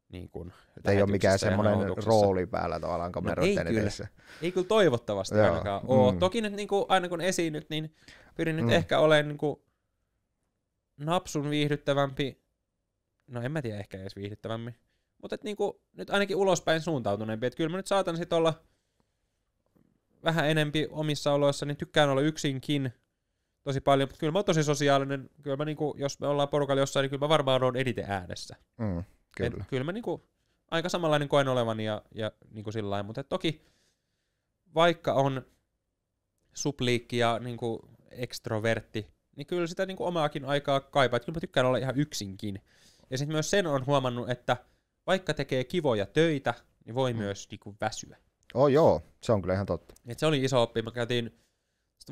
Niin kuin ei ole mikään semmoinen rooli päällä tavallaan kameroiden edessä. Ei kyllä toivottavasti ainakaan ole. Toki nyt niin kuin, aina kun esiinnyt, niin pyrin nyt ehkä olemaan niin kuin napsun viihdyttävämpi. No en mä tiedä, ehkä edes viihdyttävämpi. Mutta niin kuin, nyt ainakin ulospäin suuntautuneempi. Että kyllä mä nyt saatan sit olla vähän enempi omissa oloissa, niin tykkään olla yksinkin tosi paljon. Mutta kyllä mä oon tosi sosiaalinen. Kyllä mä niinku, jos me ollaan porukalla jossain, niin kyllä mä varmaan oon eniten äänessä. Kyllä. Kyllä mä niinku aika samanlainen koen olevani ja niinku sillain. Mutta toki vaikka on supliikki ja niinku ekstrovertti, niin kyllä sitä niinku omaakin aikaa kaipaa. Kyllä mä tykkään olla ihan yksinkin. Ja sitten myös sen on huomannut, että vaikka tekee kivoja töitä, niin voi myös niinku väsyä. Joo, se on kyllä ihan totta. Et se oli iso oppi. Me käytiin,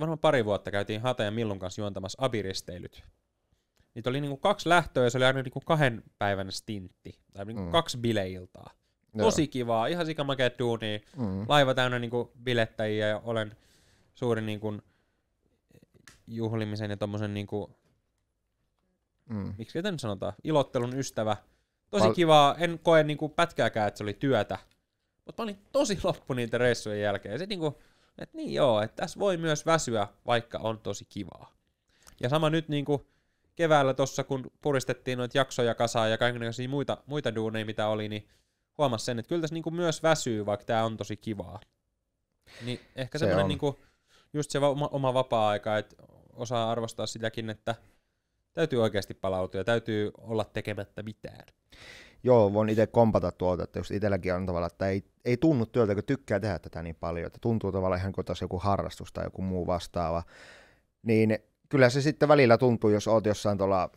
varmaan pari vuotta käytiin Hata ja Millun kanssa juontamassa abiristeilyt. Niitä oli niinku 2 lähtöä ja se oli aina niinku 2 päivän stintti. Tai niinku 2 bileiltaa. Tosi kivaa, ihan sikamakeet duunia. Laiva täynnä niinku bilettäjiä ja olen suuri niinku juhlimisen ja tommosen niinku, miksi sitä nyt sanotaan, ilottelun ystävä. Tosi kivaa, en koe niinku pätkääkään, että se oli työtä. Mutta mä olin tosi loppu niitä reissujen jälkeen. Ja se niinku, että niin joo, että tässä voi myös väsyä, vaikka on tosi kivaa. Ja sama nyt niinku keväällä tossa, kun puristettiin noita jaksoja kasaan ja kaikenlaisia muita duuneja, mitä oli, niin huomasi sen, että kyllä tässä niinku myös väsyy, vaikka tää on tosi kivaa. Niin ehkä semmoinen niinku, just se oma vapaa-aika, että osaa arvostaa sitäkin, että täytyy oikeasti palautua ja täytyy olla tekemättä mitään. Joo, voin itse kompata tuolta, että just itselläkin on tavallaan, että ei tunnu työltä, kun tykkää tehdä tätä niin paljon, että tuntuu tavallaan ihan kuin joku harrastus tai joku muu vastaava, niin kyllä se sitten välillä tuntuu, jos oot jossain tuolla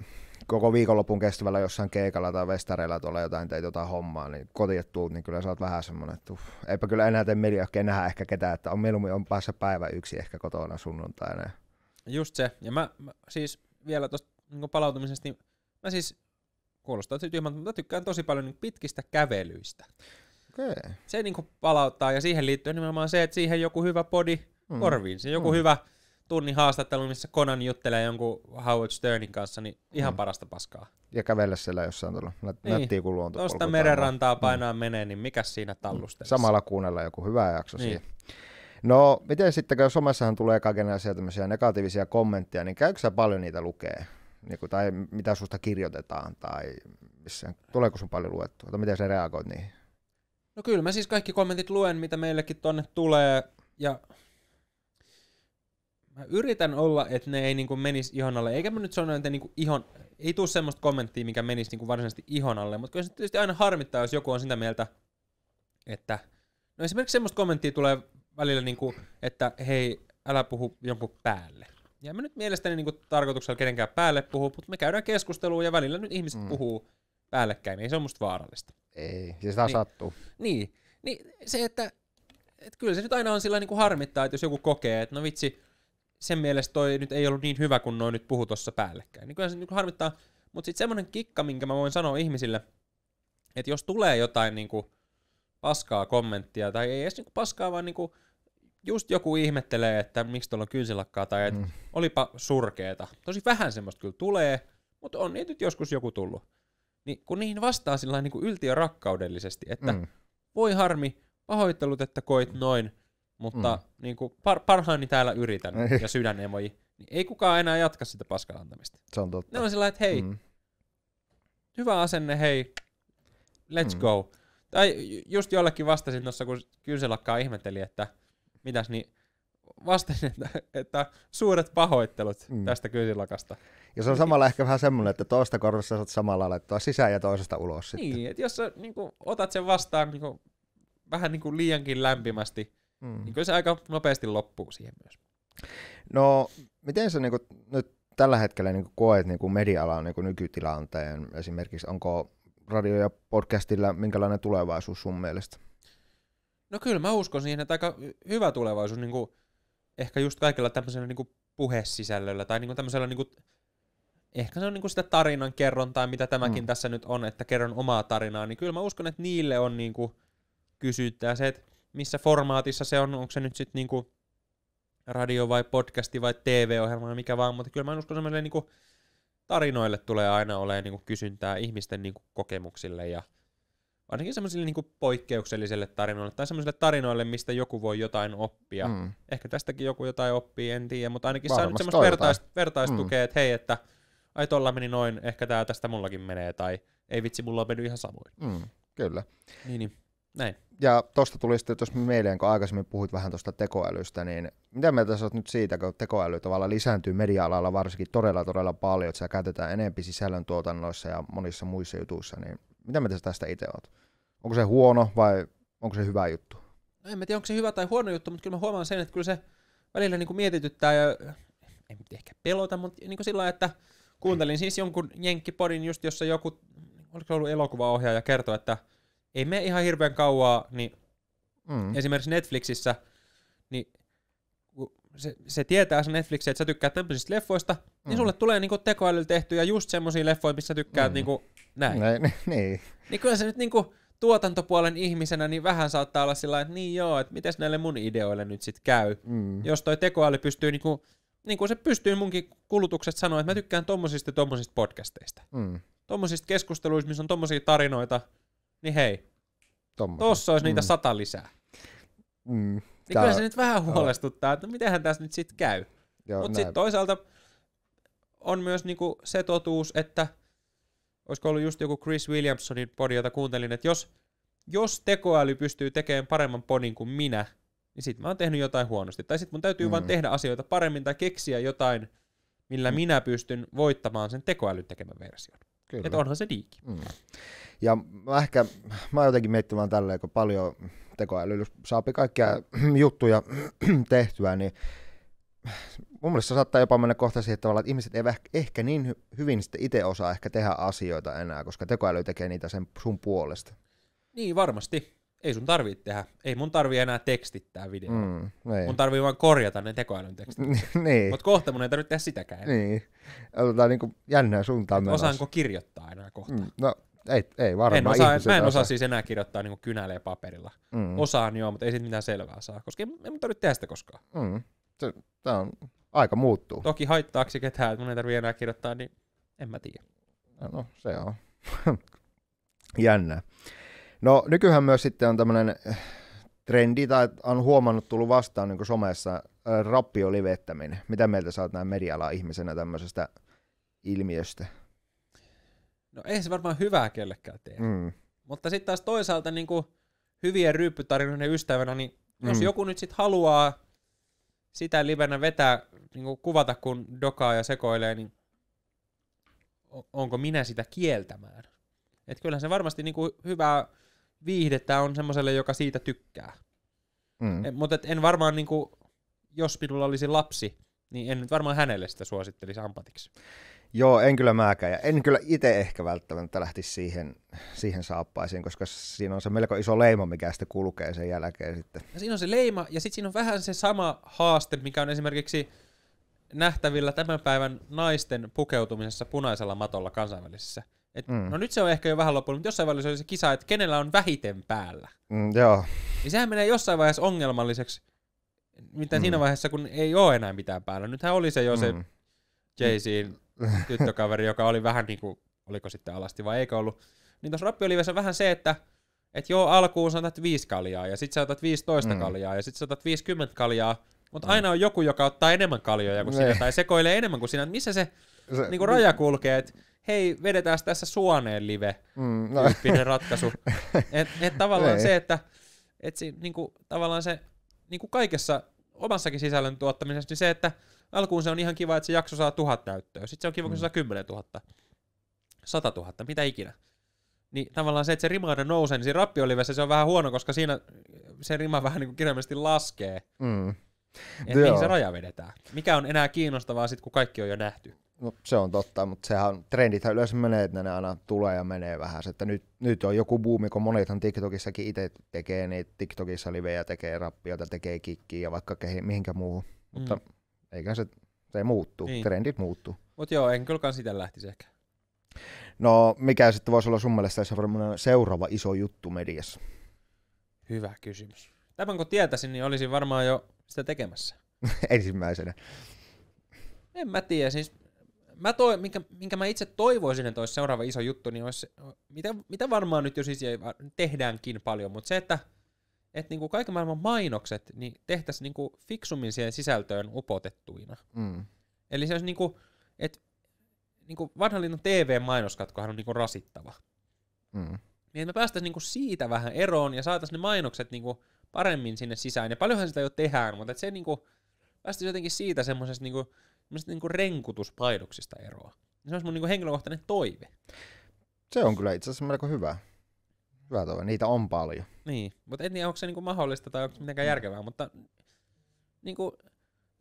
koko viikonlopun kestävällä jossain keikalla tai vestareilla tuolla teit jotain hommaa, niin kotiin tuut, niin kyllä sä oot vähän semmoinen, että eipä kyllä enää tee mediaa, nähdä ehkä ketään, että on mieluummin on päässä päivä yksi ehkä kotona sunnuntaina. Just se, ja mä siis vielä tuosta niin palautumisesta, niin mä siis kuulostaa tyhmältä, mutta tykkään tosi paljon niin pitkistä kävelyistä. Okay. Se niin palauttaa, ja siihen liittyy nimenomaan se, että siihen joku hyvä podi korviin. Se joku hyvä tunnin haastattelu, missä Conan juttelee jonkun Howard Sternin kanssa, niin ihan parasta paskaa. Ja kävellä siellä jossain tuolla. Nättii kuin luonto. Tuosta merenrantaa painaa menee, niin mikäs siinä tallustelisi? Samalla kuunnella joku hyvä jakso siihen. No, miten sitten, kun somessahan tulee kaikenlaisia tämmöisiä negatiivisia kommentteja, niin käykö sä paljon niitä lukee? Niin, tai mitä susta kirjoitetaan, tai missä, tuleeko sun paljon luettua, tai miten sä reagoit niihin? No kyllä, mä siis kaikki kommentit luen, mitä meillekin tonne tulee, ja mä yritän olla, että ne ei niinku menisi ihon alle, eikä mä nyt sano, että niinku ei tule semmoista kommenttia, mikä menisi niinku varsinaisesti ihon alle, mutta kyllä se tietysti aina harmittaa, jos joku on sitä mieltä, että no esimerkiksi semmoista kommenttia tulee välillä, niinku, että hei, älä puhu jonkun päälle. Ja mä nyt mielestäni niinku tarkoituksella kenenkään päälle puhuu, mutta me käydään keskustelua ja välillä nyt ihmiset puhuu päällekkäin, ei se on musta vaarallista. Ei, siis sitä sattuu. Niin se, että kyllä se nyt aina on sillä niinku harmittaa, että jos joku kokee, että no vitsi, sen mielestä toi nyt ei ollut niin hyvä, kun noi nyt puhu tossa päällekkäin. Niin kyllä se niinku harmittaa, mutta sitten semmoinen kikka, minkä mä voin sanoa ihmisille, että jos tulee jotain niinku paskaa kommenttia, tai ei edes niinku paskaa, vaan niinku just joku ihmettelee, että miksi tuolla on kynsilakkaa tai että olipa surkeeta. Tosi vähän semmoista kyllä tulee, mutta on niitä nyt joskus joku tullut. Niin kun niihin vastaa sillä niin kuin yltiörakkaudellisesti, että voi harmi, pahoittelut, että koit noin, mutta niin kuin parhaani täällä yritän ja sydänemoji, niin ei kukaan enää jatka sitä paskan antamista. Se on totta. Ne on sillä että hei, hyvä asenne, hei, let's go. Tai just jollekin vastasin tuossa, kun kynsilakkaa ihmetteli, että mitäs, niin vastasin, että suuret pahoittelut tästä kynsilakasta. Ja se on samalla ehkä vähän semmoinen, että toista korvassa saat samalla laittaa sisään ja toisesta ulos sitten. Niin, että jos sä niin kuin, otat sen vastaan niin kuin, vähän niin kuin liiankin lämpimästi, niin kyllä se aika nopeasti loppuu siihen myös. No, miten sä niin kuin, nyt tällä hetkellä niin kuin koet niin kuin media-alan niin kuin nykytilanteen? Esimerkiksi onko radio- ja podcastilla minkälainen tulevaisuus sun mielestä? No kyllä mä uskon siihen, että aika hyvä tulevaisuus niin kuin, ehkä just kaikilla tämmöisellä niin kuin puhesisällöllä tai niin kuin tämmöisellä, niin kuin, ehkä se on niin kuin sitä tarinan kerrontaa, mitä tämäkin tässä nyt on, että kerron omaa tarinaa, niin kyllä mä uskon, että niille on niin kuin kysyttää se, että missä formaatissa se on, onko se nyt sitten niin kuin radio vai podcasti vai TV-ohjelma vai mikä vaan, mutta kyllä mä uskon semmoiselle niin kuin tarinoille tulee aina olemaan niin kuin kysyntää ihmisten niin kuin kokemuksille ja ainakin semmoisille niin kuin poikkeuksellisille tarinoille tai semmoisille tarinoille, mistä joku voi jotain oppia. Ehkä tästäkin joku jotain oppii, en tiedä, mutta ainakin saa nyt semmoista vertaistukea, että hei, että ai tolla meni noin, ehkä tää tästä mullakin menee, tai ei vitsi, mulla on mennyt ihan samoin. Kyllä. Niin, näin. Ja tosta tuli sitten tuossa mieleen, kun aikaisemmin puhuit vähän tuosta tekoälystä, niin mitä mieltä sä oot nyt siitä, kun tekoäly tavallaan lisääntyy media-alalla varsinkin todella paljon, että sitä käytetään enemmän sisällöntuotannoissa ja monissa muissa jutuissa, niin mitä mieltä sä tästä itse oot? Onko se huono vai onko se hyvä juttu? No en mä tiedä, onko se hyvä tai huono juttu, mutta kyllä mä huomaan sen, että kyllä se välillä niin kuin mietityttää ja en ehkä pelota, mutta niin kuin sillä lailla, että kuuntelin siis jonkun jenkkipodin just, jossa joku, oliko ollut elokuvaohjaaja, kertoi, että ei mene ihan hirveän kauaa, niin esimerkiksi Netflixissä, niin se tietää se Netflix, että sä tykkäät tämmöisistä leffoista, niin sulle tulee niinku tekoälyllä tehtyä just semmosia leffoja, missä tykkäät niinku näin. Niin. Niin kyllä se nyt niinku tuotantopuolen ihmisenä niin vähän saattaa olla sillä että niin joo, että mites näille mun ideoille nyt sit käy. Jos toi tekoäly pystyy niinku se pystyy munkin kulutukset sanoa, että mä tykkään tommosista podcasteista. Tommosista keskusteluista, missä on tommosia tarinoita, niin hei, tossa olisi niitä 100 lisää. Niin kyllä se nyt vähän huolestuttaa, että mitenhän tässä nyt sit käy. Mutta sitten toisaalta on myös niinku se totuus, että olisiko ollut just joku Chris Williamsonin podi, jota kuuntelin, että jos tekoäly pystyy tekemään paremman podin kuin minä, niin sit mä oon tehnyt jotain huonosti. Tai sit mun täytyy vaan tehdä asioita paremmin tai keksiä jotain, millä minä pystyn voittamaan sen tekoälyn tekemän version. Että onhan se diikki. Ja mä oon jotenkin miettimään tälleen, kun paljon tekoälyllä saapi kaikkia juttuja tehtyä, niin mun mielestä saattaa jopa mennä kohta siihen tavalla, että ihmiset eivät ehkä niin hyvin sitten itse osaa ehkä tehdä asioita enää, koska tekoäly tekee niitä sen sun puolesta. Niin, varmasti. Ei sun tarvii tehdä. Ei mun tarvii enää tekstittää videoa. Mun tarvii vaan korjata ne tekoälyn tekstit. Niin. Mutta kohta mun ei tarvitse tehdä sitäkään. Niin. Otetaan niinku jännää suuntaan menossa. Osaanko kirjoittaa enää kohta? No, ei varmaan. Mä en osaa siis enää kirjoittaa niinku kynällä ja paperilla. Osaan joo, mutta ei siitä mitään selvää saa, koska ei mun tarvitse tehdä sitä koskaan. Tää on aika muuttuu. Toki haittaaksi ketään, että mun ei tarvitse enää kirjoittaa, niin en mä tiedä. No, se on jännää. No, nykyään myös sitten on tämmöinen trendi, tai on huomannut tullut vastaan niin kuin somessa rappiolivettäminen. Mitä mieltä sä oot näin media-alan ihmisenä tämmöisestä ilmiöstä? No ei se varmaan hyvää kellekään tee. Mutta sitten taas toisaalta niin kuin hyvien ryyppytarinoiden ystävänä, niin jos joku nyt sitten haluaa sitä livenä vetää, niin kuin kuvata kun dokaa ja sekoilee, niin onko minä sitä kieltämään? Että kyllähän se varmasti niin kuin hyvää viihdettä on semmoiselle, joka siitä tykkää. Mutta en varmaan, niin kuin, jos minulla olisi lapsi, niin en nyt varmaan hänelle sitä suosittelisi ampatiksi. Joo, en kyllä mäkään. Ja en kyllä itse ehkä välttämättä lähtisi siihen saappaisiin, koska siinä on se melko iso leima, mikä sitten kulkee sen jälkeen sitten. Ja siinä on se leima, ja sitten siinä on vähän se sama haaste, mikä on esimerkiksi nähtävillä tämän päivän naisten pukeutumisessa punaisella matolla kansainvälisissä. No nyt se on ehkä jo vähän loppunut, mutta jossain vaiheessa oli se kisa, että kenellä on vähiten päällä. Joo. Niin sehän menee jossain vaiheessa ongelmalliseksi, Mitä siinä vaiheessa, kun ei ole enää mitään päällä. Nythän oli se jo se Jay-Zin tyttökaveri, joka oli vähän niin kuin, oliko sitten alasti vai eikö ollut. Niin tuossa rappiolivessä on vähän se, että joo, alkuun sä otat 5 kaljaa, ja sit sä otat 15 kaljaa, ja sit sä otat 50 kaljaa, mutta aina on joku, joka ottaa enemmän kaljoja kuin sinä, tai sekoilee enemmän kuin sinä. Missä se niinku raja kulkee, että hei, vedetään tässä suoneen live-tyyppinen ratkaisu. Et tavallaan se, että niinku, tavallaan se niinku kaikessa omassakin sisällön tuottamisessa, niin se, että alkuun se on ihan kiva, että se jakso saa 1000 näyttöä, sitten se on kiva, kun se saa 10 000, 100 000, mitä ikinä. Niin tavallaan se, että se rima aina nousee, niin siinä rappiolivessä se on vähän huono, koska siinä se rima vähän niin kuin kirjaimellisesti laskee. Että mihin se raja vedetään. Mikä on enää kiinnostavaa sitten, kun kaikki on jo nähty. No, se on totta, mutta sehän trendithän yleensä menee, että ne aina tulee ja menee vähän. Että nyt on joku buumi, kun monethan TikTokissakin itse tekee niitä TikTokissa livejä, tekee rappia, tekee kikkiä ja vaikka mihinkä muuhun. Mutta eikä se muuttuu, niin. Trendit muuttuu. Mutta joo, en kyllä sitä lähtisi ehkä. No, mikä sitten voisi olla sun mielestä seuraava iso juttu mediassa? Hyvä kysymys. Tämän kun tietäisin, niin olisin varmaan jo sitä tekemässä. Ensimmäisenä. En mä tiedä, siis minkä mä itse toivoisin, että olisi seuraava iso juttu, niin olisi, mitä varmaan nyt jo siis tehdäänkin paljon, mutta se, että niinku kaiken maailman mainokset niin tehtäisiin niinku fiksummin siihen sisältöön upotettuina. Eli se olisi niinku, että niinku vanhan liiton TV-mainoskatkohan on niinku rasittava. Niin me päästäisiin niinku siitä vähän eroon ja saataisiin ne mainokset niinku paremmin sinne sisään. Ja paljonhan sitä jo tehdään, mutta se niinku päästäisiin jotenkin siitä semmoisesta niinku renkutuspainoksista eroa. Se olisi mun niinku henkilökohtainen toive. Se on kyllä itse asiassa melko hyvä. Hyvä toive. Niitä on paljon. Niin, mutta en tiedä, onko se niinku mahdollista tai onko se mitenkään järkevää, mutta niinku,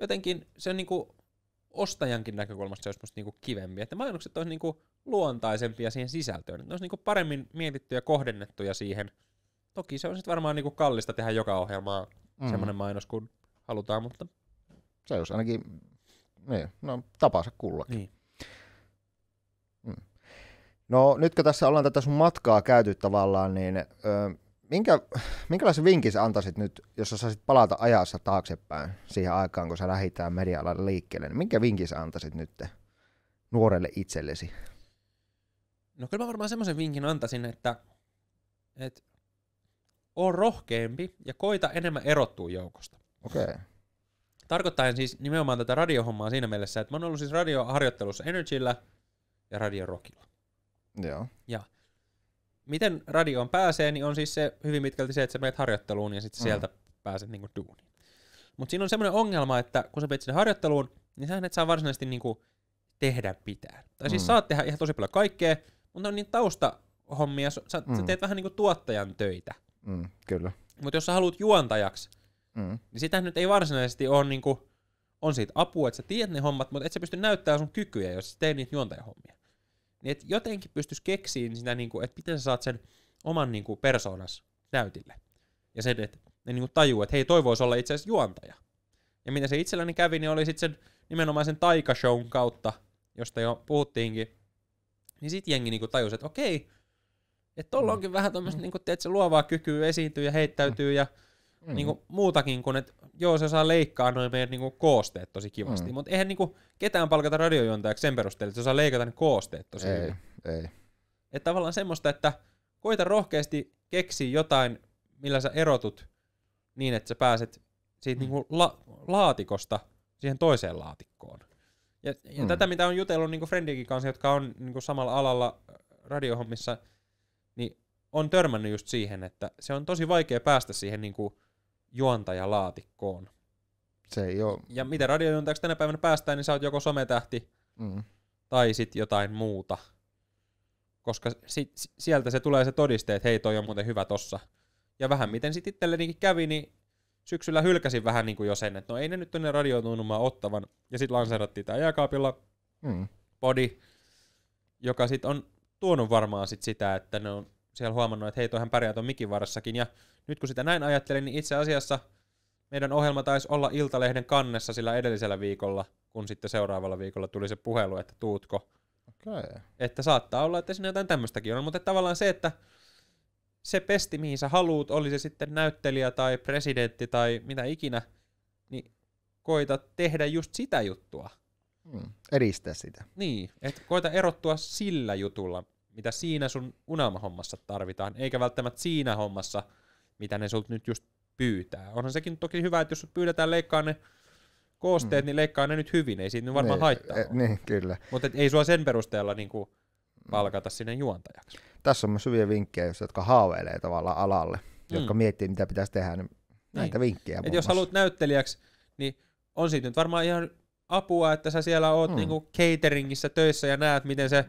jotenkin se on niinku ostajankin näkökulmasta se olisi musta niinku kivempi, että mainokset olisi niinku luontaisempia siihen sisältöön. Ne olisi niinku paremmin mietittyjä ja kohdennettuja siihen. Toki se on sitten varmaan niinku kallista tehdä joka ohjelmaa semmoinen mainos, kun halutaan, mutta se olisi ainakin tapansa kullakin. Niin. No nyt kun tässä ollaan tätä sun matkaa käyty tavallaan, niin minkälaisen vinkin sä antaisit nyt, jos sä saisit palata ajassa taaksepäin siihen aikaan, kun sä lähditään media-alalle liikkeelle, niin minkä vinkin sä antaisit nyt nuorelle itsellesi? No kyllä mä varmaan semmoisen vinkin antaisin, että oo rohkeampi ja koita enemmän erottua joukosta. Okei. Tarkoittaen siis nimenomaan tätä radiohommaa siinä mielessä, että mä oon ollut siis radioharjoittelussa Energyllä ja Radio Rockilla. Joo. Ja miten radioon pääsee, niin on siis se hyvin pitkälti se, että sä menet harjoitteluun ja sitten sieltä pääset niinku duuniin. Mutta siinä on semmoinen ongelma, että kun sä menet sinne harjoitteluun, niin sähän et saa varsinaisesti niinku tehdä pitää. Tai siis saat tehdä ihan tosi paljon kaikkea, mutta on niin taustahommia, sä teet vähän niinku tuottajan töitä. Kyllä. Mutta jos sä haluat juontajaksi, niin sitä nyt ei varsinaisesti ole niinku, on siitä apua, että sä tiedät ne hommat, mutta et sä pysty näyttämään sun kykyjä, jos sä teet niitä juontajahommia. Niin et jotenkin pystyisi keksiin sitä, niinku, että miten sä saat sen oman niinku, persoonas näytille. Ja sen, että ne niinku tajuu, että hei, toi voisi olla itse asiassa juontaja. Ja mitä se itselläni kävi, niin oli sitten sen nimenomaan sen taikashown kautta, josta jo puhuttiinkin. Niin sit jengi niinku tajusi, että okei, että tolla onkin vähän tommoista niinku, luovaa kykyä esiintyä ja heittäytyy ja niinku, muutakin kuin, että joo, se osaa leikkaa noin meidän niinku, koosteet tosi kivasti. Mutta eihän niinku, ketään palkata radiojuontajaksi sen perusteella, että se osaa leikata ne koosteet tosi hyvin. Ei. Että tavallaan semmoista, että koita rohkeasti keksiä jotain, millä sä erotut niin, että sä pääset siitä niinku, laatikosta siihen toiseen laatikkoon. Ja tätä, mitä on jutellut niinku Friendikin kanssa, jotka on niinku, samalla alalla radiohommissa, niin on törmännyt just siihen, että se on tosi vaikea päästä siihen niinku, juontajalaatikkoon. Se ei ole. Ja miten radiojuontajaksi tänä päivänä päästään, niin sä oot joko sometähti tai sit jotain muuta. Koska sieltä se tulee se todiste, että hei, toi on muuten hyvä tossa. Ja vähän miten sit itsellenikin kävi, niin syksyllä hylkäsin vähän niin kuin jo sen, että no ei ne nyt tonne radiotunnelmaan ottavan. Ja sit lanseerattiin tää jääkaapilla podi, joka sit on tuonut varmaan sit sitä, että ne on siellä huomannut, että hei, toihan pärjää ton mikin varressakin. Ja nyt kun sitä näin ajattelin, niin itse asiassa meidän ohjelma taisi olla Iltalehden kannessa sillä edellisellä viikolla, kun sitten seuraavalla viikolla tuli se puhelu, että tuutko. Okay. Että saattaa olla, että siinä jotain tämmöistäkin on, mutta tavallaan se, että se pesti, mihin sä haluut, oli se sitten näyttelijä tai presidentti tai mitä ikinä, niin koita tehdä just sitä juttua. Edistää sitä. Niin, että koita erottua sillä jutulla, mitä siinä sun unelmahommassa tarvitaan, eikä välttämättä siinä hommassa, mitä ne sulta nyt just pyytää. Onhan sekin toki hyvä, että jos sut pyydetään leikkaa ne koosteet, niin leikkaa ne nyt hyvin, ei siitä nyt varmaan haittaa. Niin, kyllä. Mutta ei sua sen perusteella niinku palkata sinne juontajaksi. Tässä on myös hyviä vinkkejä, jotka haaveilee tavallaan alalle, jotka miettii, mitä pitäisi tehdä, niin näitä vinkkejä. Et jos haluat näyttelijäksi, niin on siitä nyt varmaan ihan apua, että sä siellä oot niinku cateringissa töissä ja näet, miten se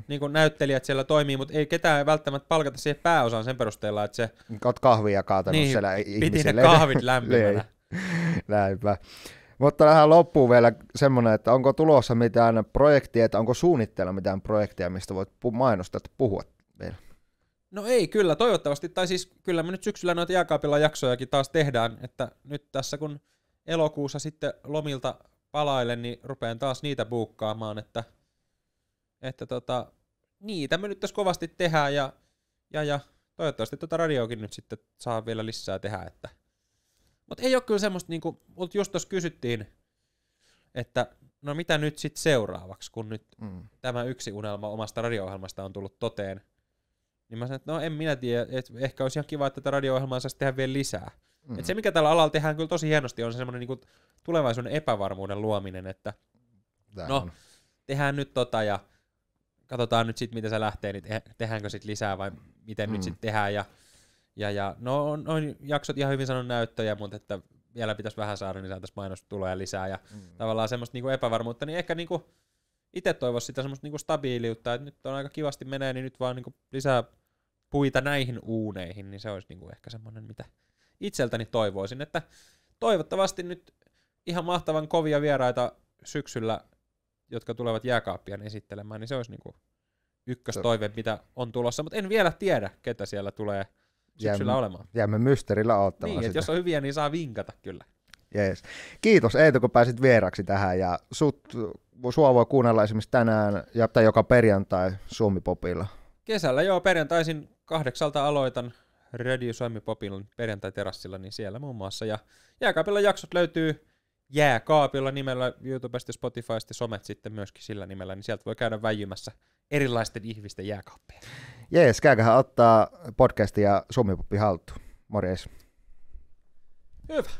niinku näyttelijät siellä toimii, mutta ei ketään välttämättä palkata siihen pääosaan sen perusteella, että se... Oot kahvia kaatanut siellä ihmisille. Piti ne kahvit lämpimänä. Näinpä. Mutta tähän loppuun vielä semmoinen, että onko tulossa mitään projektia, että onko suunnitteilla mitään projektia, mistä voit mainostaa, että puhua vielä? No ei kyllä, toivottavasti, tai siis kyllä me nyt syksyllä noita jääkaapilla jaksojakin taas tehdään, että nyt tässä kun elokuussa sitten lomilta palailen, niin rupean taas niitä buukkaamaan, että niitä me nyt tässä kovasti tehdään ja toivottavasti radioakin nyt sitten saa vielä lisää tehdä, että mutta ei ole kyllä semmoista, niinku, multa just tuossa kysyttiin, että no mitä nyt sitten seuraavaksi, kun nyt tämä yksi unelma omasta radio-ohjelmasta on tullut toteen, niin mä sanoin, että no en minä tiedä, että ehkä olisi ihan kiva, että tätä radio-ohjelmaa saisi tehdä vielä lisää. Et se mikä tällä alalla tehdään kyllä tosi hienosti on se semmoinen niinku tulevaisuuden epävarmuuden luominen, että tehdään nyt ja katsotaan nyt sitten, miten se lähtee, niin tehdäänkö sitten lisää vai miten nyt sitten tehdään ja no on jaksot ihan hyvin sanonut näyttöjä, mutta että vielä pitäisi vähän saada, niin saataisiin mainostuloja lisää ja tavallaan semmoista niinku epävarmuutta, niin ehkä niinku itse toivoisi sitä semmoista niinku stabiiliutta, että nyt on aika kivasti menee, niin nyt vaan niinku lisää puita näihin uuneihin, niin se olisi niinku ehkä semmoinen, mitä itseltäni toivoisin, että toivottavasti nyt ihan mahtavan kovia vieraita syksyllä, jotka tulevat jääkaappiaan esittelemään, niin se olisi niinku ykköstoive, mitä on tulossa, mutta en vielä tiedä, ketä siellä tulee syksyllä olemaan. Jäämme mysteerillä odottamaan niin, että jos on hyviä, niin saa vinkata kyllä. Jees. Kiitos Eetu, kun pääsit vieraksi tähän ja sua voi kuunnella esimerkiksi tänään tai joka perjantai Suomi-popilla. Kesällä perjantaisin 8 aloitan Radio Suomi-popin perjantai-terassilla, niin siellä muun muassa. Ja Jääkaapilla jaksot löytyy Jääkaapilla nimellä YouTubesta, Spotifysta, somet sitten myöskin sillä nimellä, niin sieltä voi käydä väijymässä erilaisten ihmisten jääkaappeja. Jees, käyköhän ottaa podcastia Suomi-poppi haltuun. Morjes. Hyvä.